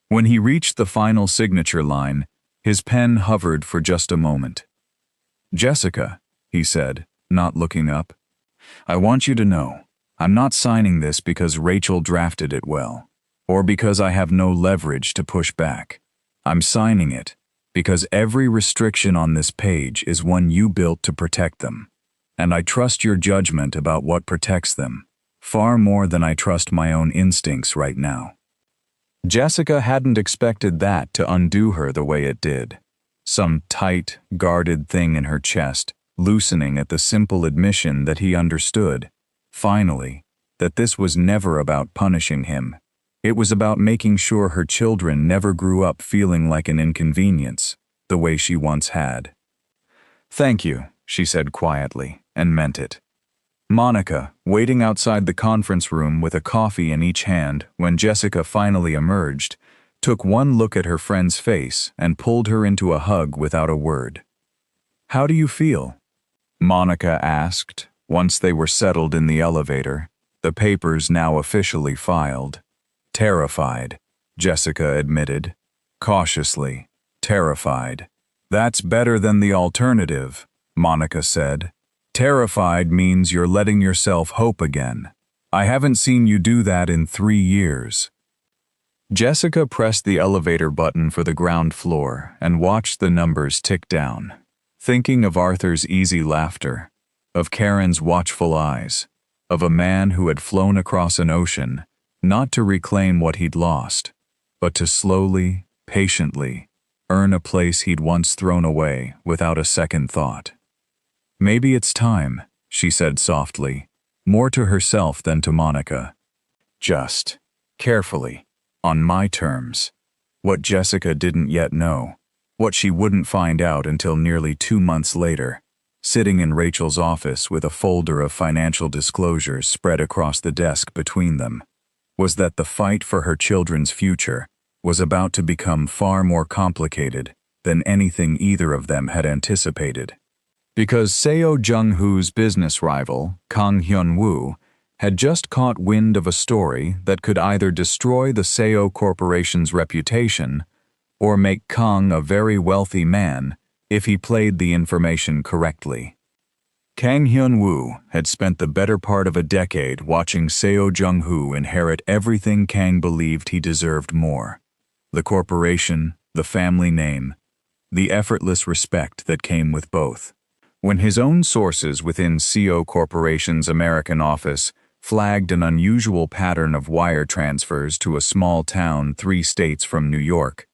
When he reached the final signature line, his pen hovered for just a moment. "Jessica," he said, not looking up, "I want you to know, I'm not signing this because Rachel drafted it well, or because I have no leverage to push back. I'm signing it because every restriction on this page is one you built to protect them, and I trust your judgment about what protects them, far more than I trust my own instincts right now." Jessica hadn't expected that to undo her the way it did. Some tight, guarded thing in her chest, loosening at the simple admission that he understood, finally, that this was never about punishing him. It was about making sure her children never grew up feeling like an inconvenience, the way she once had. "Thank you," she said quietly, and meant it. Monica, waiting outside the conference room with a coffee in each hand when Jessica finally emerged, took one look at her friend's face and pulled her into a hug without a word. "How do you feel?" Monica asked, once they were settled in the elevator, the papers now officially filed. "Terrified," Jessica admitted, cautiously, terrified. "That's better than the alternative," Monica said. "Terrified means you're letting yourself hope again. I haven't seen you do that in 3 years." Jessica pressed the elevator button for the ground floor and watched the numbers tick down, thinking of Arthur's easy laughter, of Karen's watchful eyes, of a man who had flown across an ocean, not to reclaim what he'd lost, but to slowly, patiently, earn a place he'd once thrown away without a second thought. "Maybe it's time," she said softly, more to herself than to Monica. "Just, carefully, on my terms." What Jessica didn't yet know, what she wouldn't find out until nearly 2 months later, sitting in Rachel's office with a folder of financial disclosures spread across the desk between them, was that the fight for her children's future was about to become far more complicated than anything either of them had anticipated. Because Seo Jung-hoo's business rival, Kang Hyun-woo, had just caught wind of a story that could either destroy the Seo Corporation's reputation or make Kang a very wealthy man if he played the information correctly. Kang Hyun-woo had spent the better part of a decade watching Seo Jung-hoo inherit everything Kang believed he deserved more: the corporation, the family name, the effortless respect that came with both. When his own sources within Seo Corporation's American office flagged an unusual pattern of wire transfers to a small town 3 states from New York,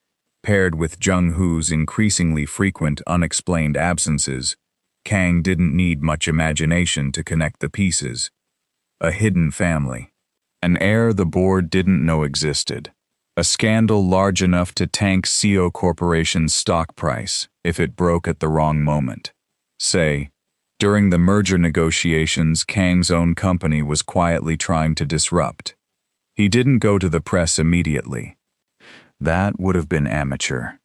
paired with Jung-hoo's increasingly frequent unexplained absences, Kang didn't need much imagination to connect the pieces. A hidden family. An heir the board didn't know existed. A scandal large enough to tank Seo Corporation's stock price if it broke at the wrong moment. Say, during the merger negotiations Kang's own company was quietly trying to disrupt. He didn't go to the press immediately. That would have been amateur.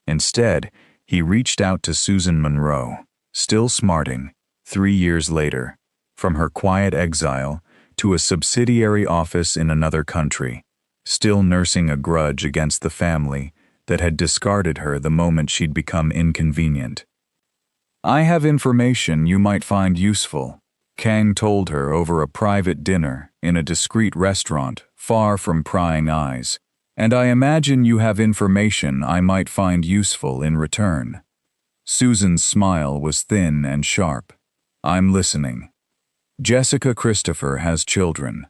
Instead, he reached out to Susan Monroe, still smarting, 3 years later, from her quiet exile to a subsidiary office in another country, still nursing a grudge against the family that had discarded her the moment she'd become inconvenient. "I have information you might find useful," Kang told her over a private dinner in a discreet restaurant far from prying eyes, "and I imagine you have information I might find useful in return." Susan's smile was thin and sharp. "I'm listening." "Jessica Christopher has children.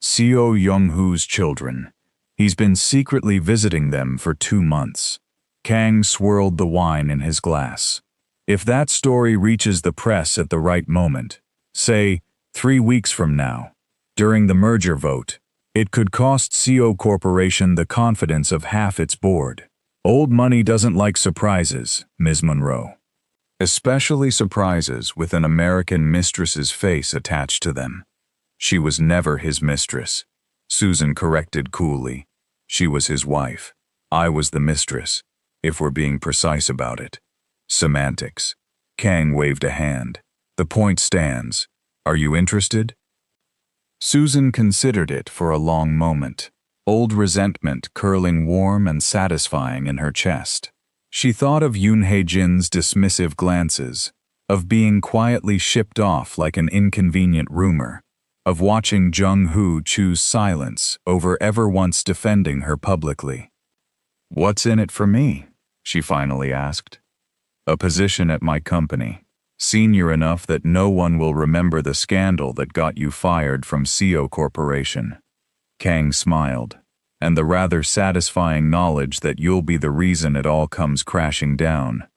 Seo Jung-hoo's children. He's been secretly visiting them for 2 months." Kang swirled the wine in his glass. "If that story reaches the press at the right moment, say 3 weeks from now, during the merger vote, it could cost Seo Corporation the confidence of half its board. Old money doesn't like surprises, Ms. Monroe. Especially surprises with an American mistress's face attached to them." "She was never his mistress," Susan corrected coolly. "She was his wife. I was the mistress, if we're being precise about it." "Semantics." Kang waved a hand. "The point stands. Are you interested?" Susan considered it for a long moment, old resentment curling warm and satisfying in her chest. She thought of Yoon Hae-jin's dismissive glances, of being quietly shipped off like an inconvenient rumor, of watching Jung-hoo choose silence over ever once defending her publicly. "What's in it for me?" she finally asked. "A position at my company, senior enough that no one will remember the scandal that got you fired from Seo Corporation." Kang smiled, "and the rather satisfying knowledge that you'll be the reason it all comes crashing down."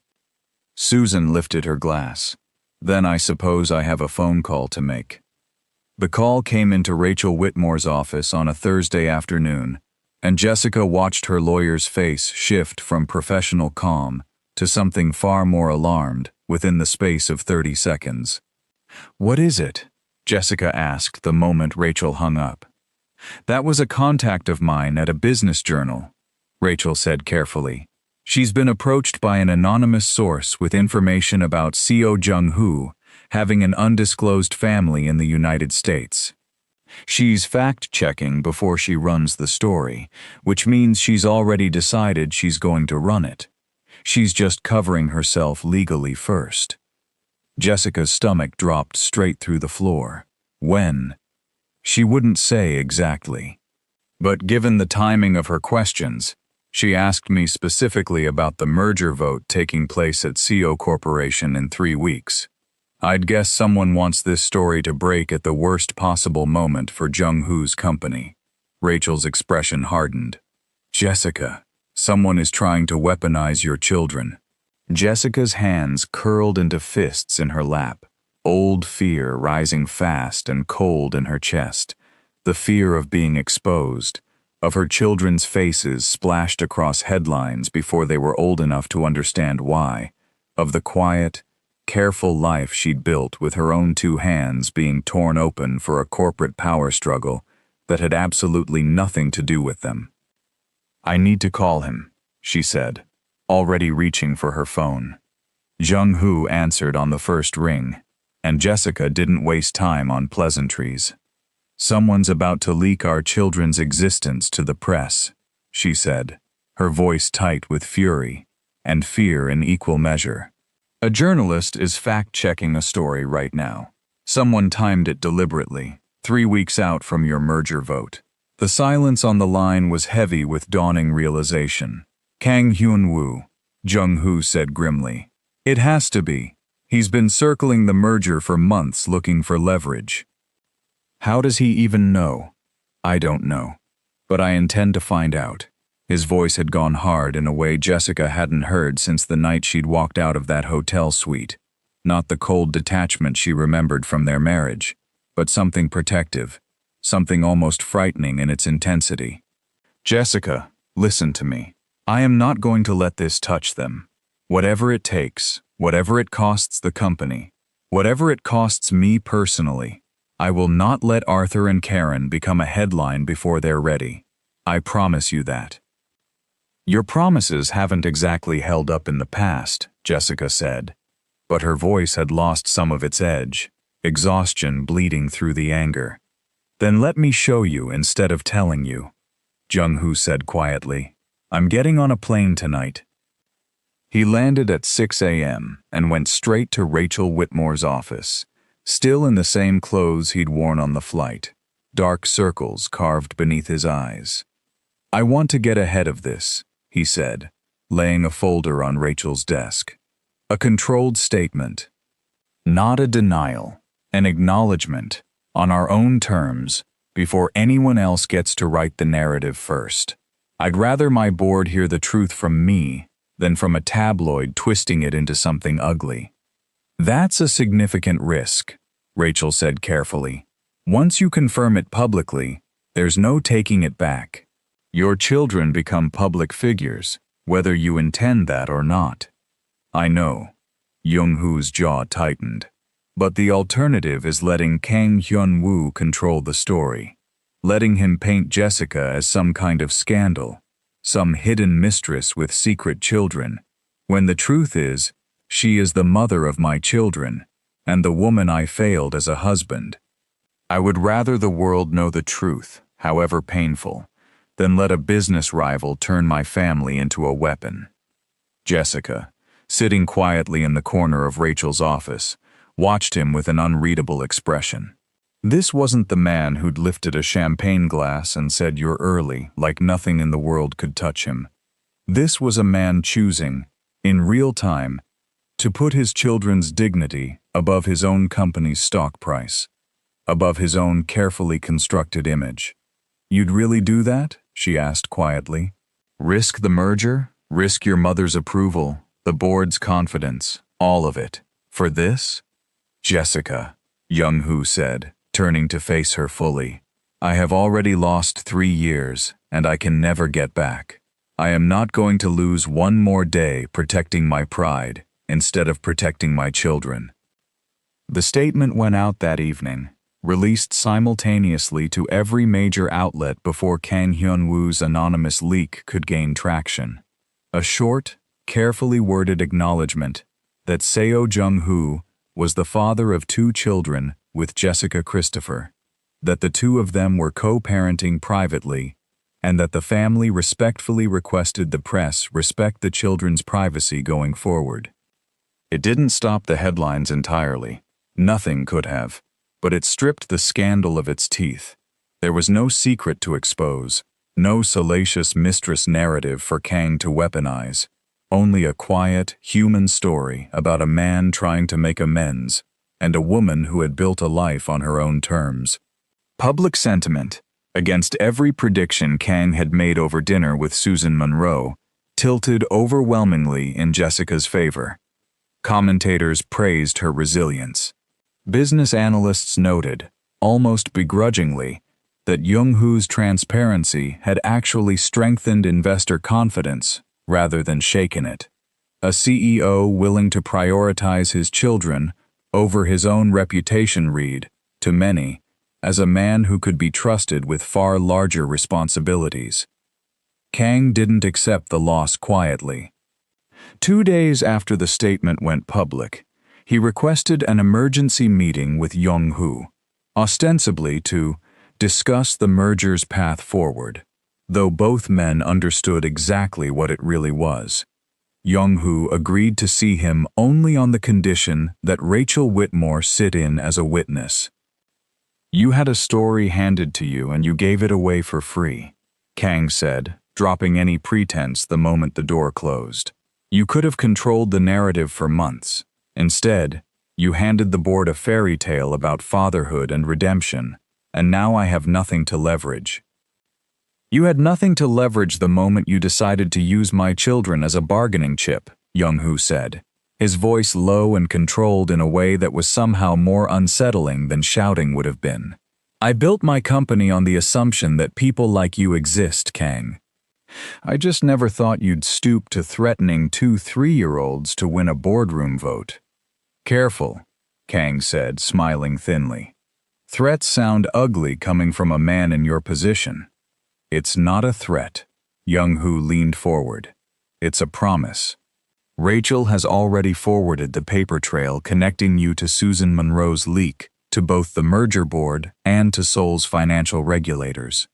Susan lifted her glass. "Then I suppose I have a phone call to make." The call came into Rachel Whitmore's office on a Thursday afternoon, and Jessica watched her lawyer's face shift from professional calm to something far more alarmed within the space of 30 seconds. "What is it?" Jessica asked the moment Rachel hung up. "That was a contact of mine at a business journal," Rachel said carefully. "She's been approached by an anonymous source with information about Seo Jung-hoo having an undisclosed family in the United States. She's fact-checking before she runs the story, which means she's already decided she's going to run it. She's just covering herself legally first." Jessica's stomach dropped straight through the floor. "When?" She wouldn't say exactly. But given the timing of her questions, she asked me specifically about the merger vote taking place at Seo Corporation in 3 weeks. I'd guess someone wants this story to break at the worst possible moment for Jung-hoo's company. Rachel's expression hardened. Jessica, someone is trying to weaponize your children. Jessica's hands curled into fists in her lap, old fear rising fast and cold in her chest. The fear of being exposed, of her children's faces splashed across headlines before they were old enough to understand why, of the quiet, careful life she'd built with her own two hands being torn open for a corporate power struggle that had absolutely nothing to do with them. I need to call him, she said, already reaching for her phone. Jung-hoo answered on the first ring, and Jessica didn't waste time on pleasantries. Someone's about to leak our children's existence to the press, she said, her voice tight with fury and fear in equal measure. A journalist is fact-checking a story right now. Someone timed it deliberately, 3 weeks out from your merger vote. The silence on the line was heavy with dawning realization. Kang Hyun-woo, Jung-hoo said grimly. It has to be. He's been circling the merger for months looking for leverage. How does he even know? I don't know. But I intend to find out. His voice had gone hard in a way Jessica hadn't heard since the night she'd walked out of that hotel suite. Not the cold detachment she remembered from their marriage, but something protective, something almost frightening in its intensity. Jessica, listen to me. I am not going to let this touch them. Whatever it takes, whatever it costs the company, whatever it costs me personally, I will not let Arthur and Karen become a headline before they're ready. I promise you that. Your promises haven't exactly held up in the past, Jessica said, but her voice had lost some of its edge, exhaustion bleeding through the anger. Then let me show you instead of telling you, Jung-hoo said quietly. I'm getting on a plane tonight. He landed at 6 a.m. and went straight to Rachel Whitmore's office, still in the same clothes he'd worn on the flight, dark circles carved beneath his eyes. I want to get ahead of this, he said, laying a folder on Rachel's desk. A controlled statement. Not a denial, an acknowledgement, on our own terms, before anyone else gets to write the narrative first. I'd rather my board hear the truth from me than from a tabloid twisting it into something ugly. That's a significant risk, Rachel said carefully. Once you confirm it publicly, there's no taking it back. Your children become public figures, whether you intend that or not. I know. Jung-hoo's jaw tightened. But the alternative is letting Kang Hyun-woo control the story. Letting him paint Jessica as some kind of scandal, some hidden mistress with secret children, when the truth is, she is the mother of my children, and the woman I failed as a husband. I would rather the world know the truth, however painful, than let a business rival turn my family into a weapon. Jessica, sitting quietly in the corner of Rachel's office, watched him with an unreadable expression. This wasn't the man who'd lifted a champagne glass and said you're early, like nothing in the world could touch him. This was a man choosing, in real time, to put his children's dignity above his own company's stock price, above his own carefully constructed image. You'd really do that? She asked quietly. Risk the merger? Risk your mother's approval, the board's confidence, all of it, for this? Jessica, Jung-hoo said, turning to face her fully. I have already lost 3 years, and I can never get back. I am not going to lose one more day protecting my pride instead of protecting my children. The statement went out that evening, released simultaneously to every major outlet before Kang Hyun-woo's anonymous leak could gain traction. A short, carefully worded acknowledgement that Seo Jung-hoo was the father of 2 children with Jessica Christopher, that the 2 of them were co-parenting privately, and that the family respectfully requested the press respect the children's privacy going forward. It didn't stop the headlines entirely. Nothing could have. But it stripped the scandal of its teeth. There was no secret to expose, no salacious mistress narrative for Kang to weaponize, only a quiet, human story about a man trying to make amends, and a woman who had built a life on her own terms. Public sentiment, against every prediction Kang had made over dinner with Susan Monroe, tilted overwhelmingly in Jessica's favor. Commentators praised her resilience. Business analysts noted, almost begrudgingly, that Young-hoo's transparency had actually strengthened investor confidence rather than shaken it. A CEO willing to prioritize his children over his own reputation read, to many, as a man who could be trusted with far larger responsibilities. Kang didn't accept the loss quietly. 2 days after the statement went public, he requested an emergency meeting with Young-hoo, ostensibly to discuss the merger's path forward, though both men understood exactly what it really was. Young-hoo agreed to see him only on the condition that Rachel Whitmore sit in as a witness. "You had a story handed to you and you gave it away for free," Kang said, dropping any pretense the moment the door closed. "You could have controlled the narrative for months. Instead, you handed the board a fairy tale about fatherhood and redemption, and now I have nothing to leverage." "You had nothing to leverage the moment you decided to use my children as a bargaining chip," Young-hoo said, his voice low and controlled in a way that was somehow more unsettling than shouting would have been. "I built my company on the assumption that people like you exist, Kang. I just never thought you'd stoop to threatening 2 3-year-olds to win a boardroom vote." "Careful," Kang said, smiling thinly. "Threats sound ugly coming from a man in your position." "It's not a threat." Young-hoo leaned forward. "It's a promise. Rachel has already forwarded the paper trail connecting you to Susan Monroe's leak to both the merger board and to Seoul's financial regulators.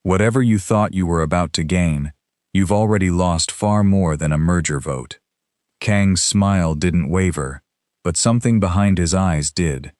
Whatever you thought you were about to gain, you've already lost far more than a merger vote." Kang's smile didn't waver, but something behind his eyes did.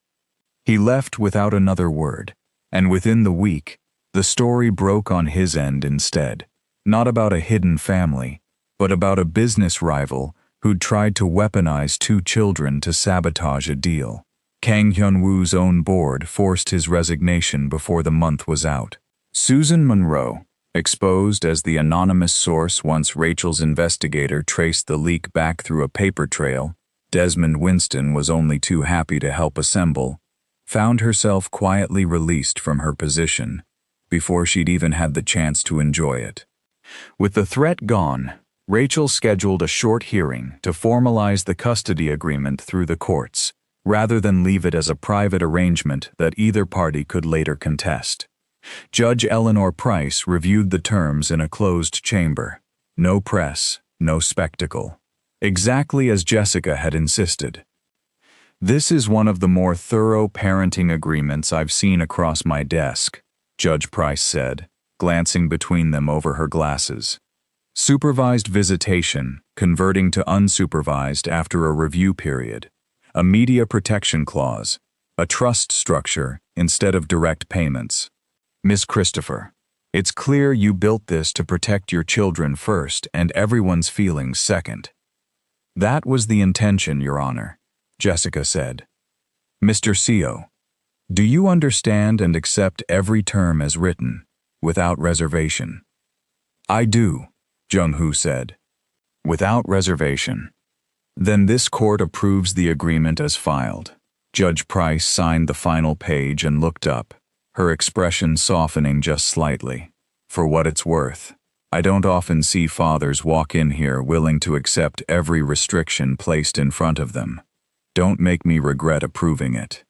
He left without another word, and within the week, the story broke on his end instead, not about a hidden family, but about a business rival who'd tried to weaponize 2 children to sabotage a deal. Kang Hyun-woo's own board forced his resignation before the month was out. Susan Monroe, exposed as the anonymous source once Rachel's investigator traced the leak back through a paper trail Desmond Winston was only too happy to help assemble, found herself quietly released from her position before she'd even had the chance to enjoy it. With the threat gone, Rachel scheduled a short hearing to formalize the custody agreement through the courts, rather than leave it as a private arrangement that either party could later contest. Judge Eleanor Price reviewed the terms in a closed chamber. No press, no spectacle. Exactly as Jessica had insisted. "This is one of the more thorough parenting agreements I've seen across my desk," Judge Price said, glancing between them over her glasses. "Supervised visitation, converting to unsupervised after a review period, a media protection clause, a trust structure instead of direct payments. Miss Christopher, it's clear you built this to protect your children first and everyone's feelings second." "That was the intention, Your Honor," Jessica said. "Mr. Seo, do you understand and accept every term as written, without reservation?" "I do," Jung-hoo said. "Without reservation. Then this court approves the agreement as filed." Judge Price signed the final page and looked up, her expression softening just slightly. "For what it's worth, I don't often see fathers walk in here willing to accept every restriction placed in front of them. Don't make me regret approving it."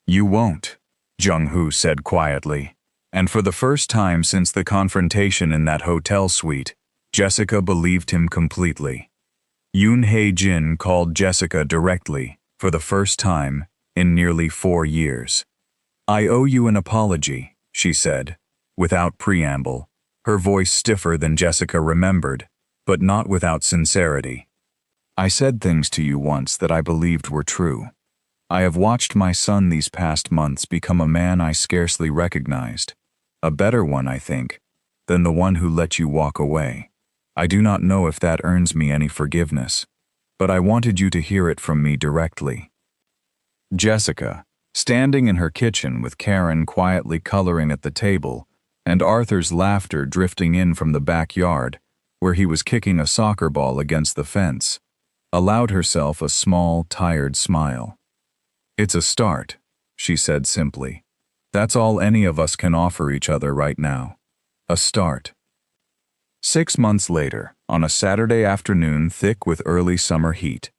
"You won't," Jung-hoo said quietly, and for the first time since the confrontation in that hotel suite, Jessica believed him completely. Yoon Hae-jin called Jessica directly, for the first time, in nearly 4 years. "I owe you an apology," she said, without preamble, her voice stiffer than Jessica remembered, but not without sincerity. "I said things to you once that I believed were true. I have watched my son these past months become a man I scarcely recognized. A better one, I think, than the one who let you walk away. I do not know if that earns me any forgiveness, but I wanted you to hear it from me directly." Jessica, standing in her kitchen with Karen quietly coloring at the table, and Arthur's laughter drifting in from the backyard, where he was kicking a soccer ball against the fence, allowed herself a small, tired smile. "It's a start," she said simply. "That's all any of us can offer each other right now. A start." 6 months later, on a Saturday afternoon thick with early summer heat,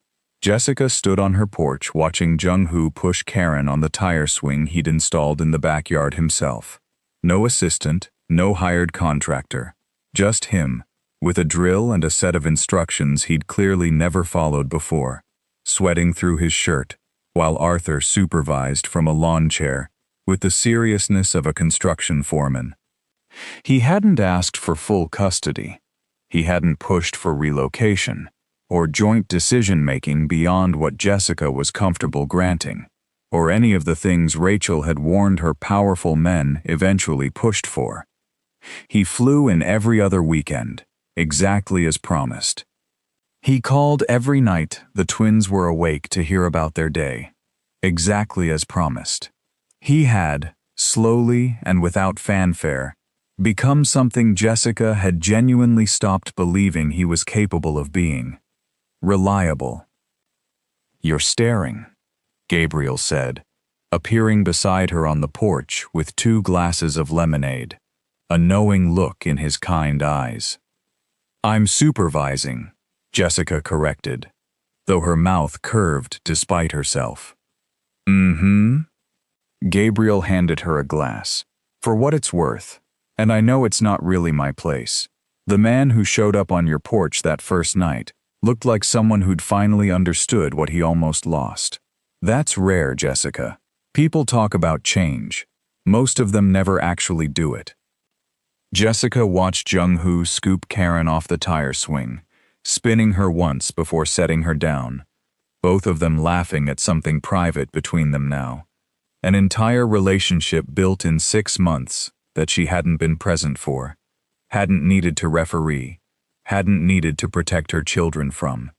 Jessica stood on her porch watching Jung-Hoo push Karen on the tire swing he'd installed in the backyard himself. No assistant, no hired contractor, just him, with a drill and a set of instructions he'd clearly never followed before, sweating through his shirt, while Arthur supervised from a lawn chair with the seriousness of a construction foreman. He hadn't asked for full custody. He hadn't pushed for relocation or joint decision-making beyond what Jessica was comfortable granting, or any of the things Rachel had warned her powerful men eventually pushed for. He flew in every other weekend, exactly as promised. He called every night the twins were awake to hear about their day, exactly as promised. He had, slowly and without fanfare, become something Jessica had genuinely stopped believing he was capable of being. Reliable. "You're staring," Gabriel said, appearing beside her on the porch with 2 glasses of lemonade, a knowing look in his kind eyes. "I'm supervising," Jessica corrected, though her mouth curved despite herself. Gabriel handed her a glass. "For what it's worth, and I know it's not really my place, the man who showed up on your porch that first night looked like someone who'd finally understood what he almost lost. That's rare, Jessica. People talk about change. Most of them never actually do it." Jessica watched Jung-Hoo scoop Karen off the tire swing, spinning her once before setting her down, both of them laughing at something private between them now. An entire relationship built in 6 months that she hadn't been present for, hadn't needed to referee, hadn't needed to protect her children from.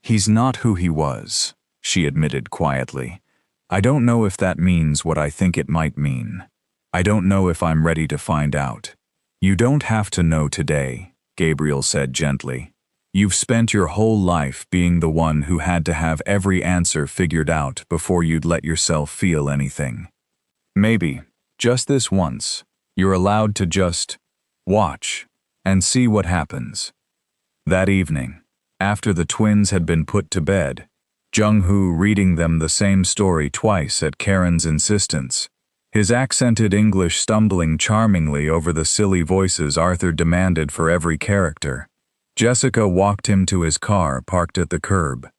"He's not who he was," she admitted quietly. "I don't know if that means what I think it might mean. I don't know if I'm ready to find out." "You don't have to know today," Gabriel said gently. "You've spent your whole life being the one who had to have every answer figured out before you'd let yourself feel anything. Maybe, just this once, you're allowed to just watch and see what happens." That evening, after the twins had been put to bed, Jung-Hoo reading them the same story twice at Karen's insistence, his accented English stumbling charmingly over the silly voices Arthur demanded for every character, Jessica walked him to his car parked at the curb.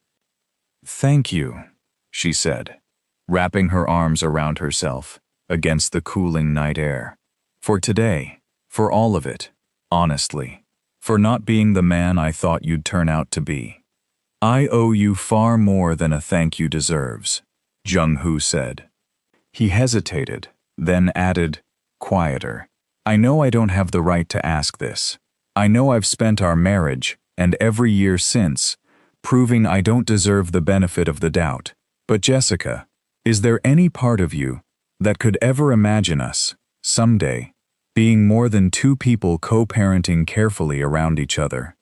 "Thank you," she said, wrapping her arms around herself against the cooling night air. "For today, for all of it, honestly. For not being the man I thought you'd turn out to be. I owe you far more than a thank you deserves," Jung-Hoo said. He hesitated, then added, quieter, "I know I don't have the right to ask this. I know I've spent our marriage, and every year since, proving I don't deserve the benefit of the doubt. But Jessica, is there any part of you that could ever imagine us, someday, being more than 2 people co-parenting carefully around each other?"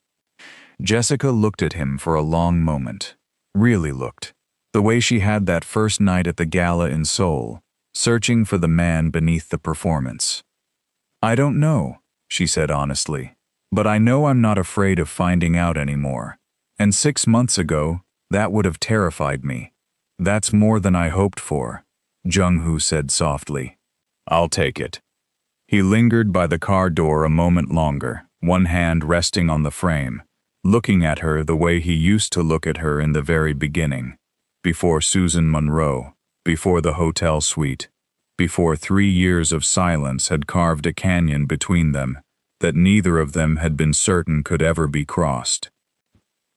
Jessica looked at him for a long moment, really looked, the way she had that first night at the gala in Seoul, searching for the man beneath the performance. "I don't know," she said honestly, "but I know I'm not afraid of finding out anymore. And 6 months ago, that would have terrified me. That's more than I hoped for," Jung-Hoo said softly. "I'll take it." He lingered by the car door a moment longer, one hand resting on the frame, looking at her the way he used to look at her in the very beginning, before Susan Monroe, before the hotel suite, before 3 years of silence had carved a canyon between them that neither of them had been certain could ever be crossed.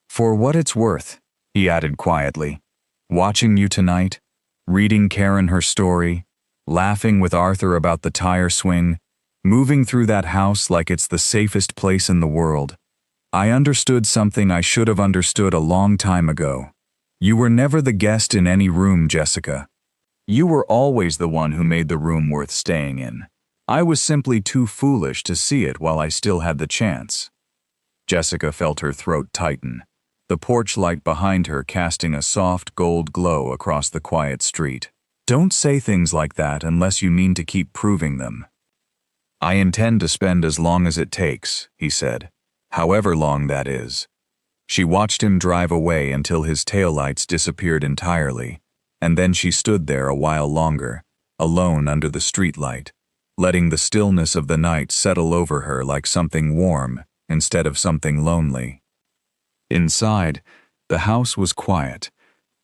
"For what it's worth," he added quietly, "watching you tonight, reading Karen her story, laughing with Arthur about the tire swing, moving through that house like it's the safest place in the world, I understood something I should have understood a long time ago. You were never the guest in any room, Jessica. You were always the one who made the room worth staying in. I was simply too foolish to see it while I still had the chance. Jessica felt her throat tighten, the porch light behind her casting a soft gold glow across the quiet street. Don't say things like that unless you mean to keep proving them. I intend to spend as long as it takes, he said, however long that is. She watched him drive away until his taillights disappeared entirely, and then she stood there a while longer, alone under the streetlight, letting the stillness of the night settle over her like something warm instead of something lonely. Inside, the house was quiet,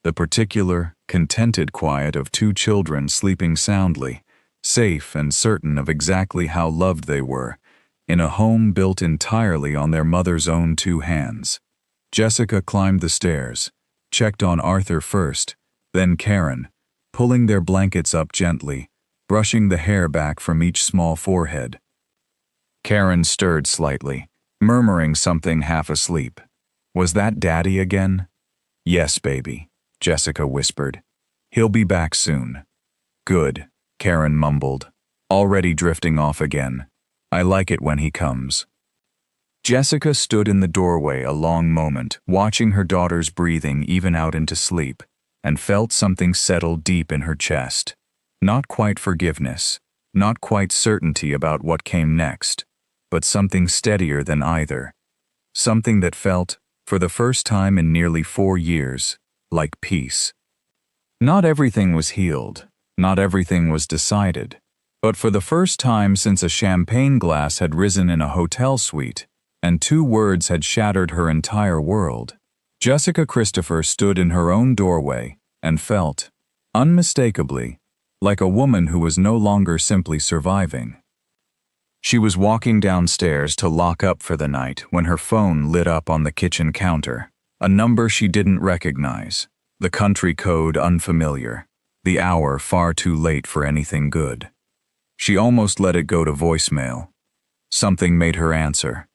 the particular, contented quiet of two children sleeping soundly, safe and certain of exactly how loved they were, in a home built entirely on their mother's own two hands. Jessica climbed the stairs, checked on Arthur first, then Karen, pulling their blankets up gently, brushing the hair back from each small forehead. Karen stirred slightly, murmuring something half asleep. Was that Daddy again? Yes, baby, Jessica whispered. He'll be back soon. Good, Karen mumbled, already drifting off again. I like it when he comes. Jessica stood in the doorway a long moment, watching her daughter's breathing even out into sleep, and felt something settle deep in her chest. Not quite forgiveness, not quite certainty about what came next, but something steadier than either. Something that felt, for the first time in nearly 4 years, like peace. Not everything was healed, not everything was decided, but for the first time since a champagne glass had risen in a hotel suite, and 2 words had shattered her entire world, Jessica Christopher stood in her own doorway and felt, unmistakably, like a woman who was no longer simply surviving. She was walking downstairs to lock up for the night when her phone lit up on the kitchen counter, a number she didn't recognize, the country code unfamiliar, the hour far too late for anything good. She almost let it go to voicemail. Something made her answer.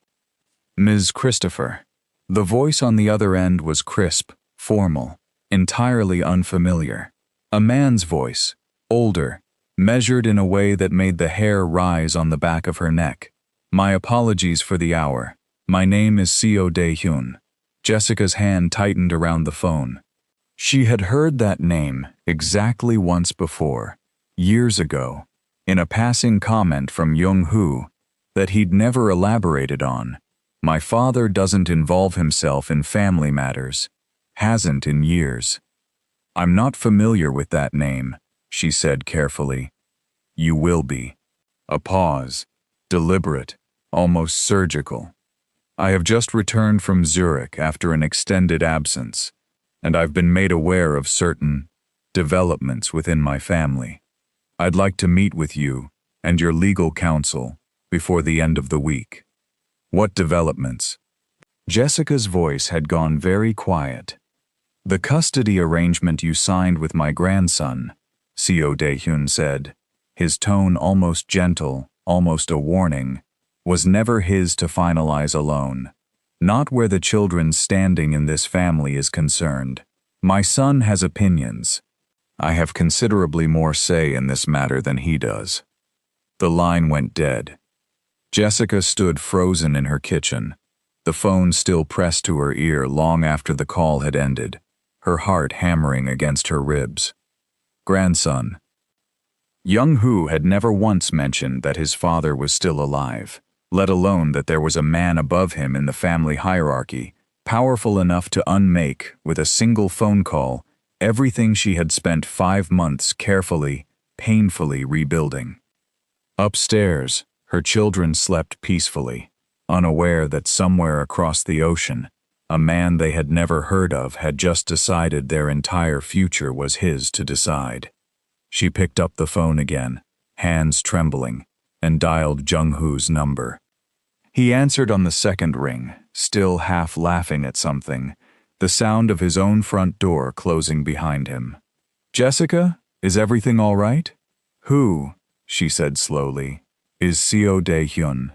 Ms. Christopher. The voice on the other end was crisp, formal, entirely unfamiliar. A man's voice, older, measured in a way that made the hair rise on the back of her neck. My apologies for the hour. My name is Seo Dae-hyun. Jessica's hand tightened around the phone. She had heard that name exactly once before, years ago, in a passing comment from Young-hoo that he'd never elaborated on. My father doesn't involve himself in family matters. Hasn't in years. I'm not familiar with that name, she said carefully. You will be. A pause, deliberate, almost surgical. I have just returned from Zurich after an extended absence, and I've been made aware of certain developments within my family. I'd like to meet with you and your legal counsel before the end of the week. What developments? Jessica's voice had gone very quiet. The custody arrangement you signed with my grandson, Seo Dae-hyun said, his tone almost gentle, almost a warning, was never his to finalize alone. Not where the children's standing in this family is concerned. My son has opinions. I have considerably more say in this matter than he does. The line went dead. Jessica stood frozen in her kitchen, the phone still pressed to her ear long after the call had ended, her heart hammering against her ribs. Grandson. Young-hoo had never once mentioned that his father was still alive, let alone that there was a man above him in the family hierarchy, powerful enough to unmake, with a single phone call, everything she had spent 5 months carefully, painfully rebuilding. Upstairs, her children slept peacefully, unaware that somewhere across the ocean, a man they had never heard of had just decided their entire future was his to decide. She picked up the phone again, hands trembling, and dialed Jung-hoo's number. He answered on the second ring, still half laughing at something, the sound of his own front door closing behind him. Jessica, is everything all right? Who, she said slowly, is Seo Dae-hyun?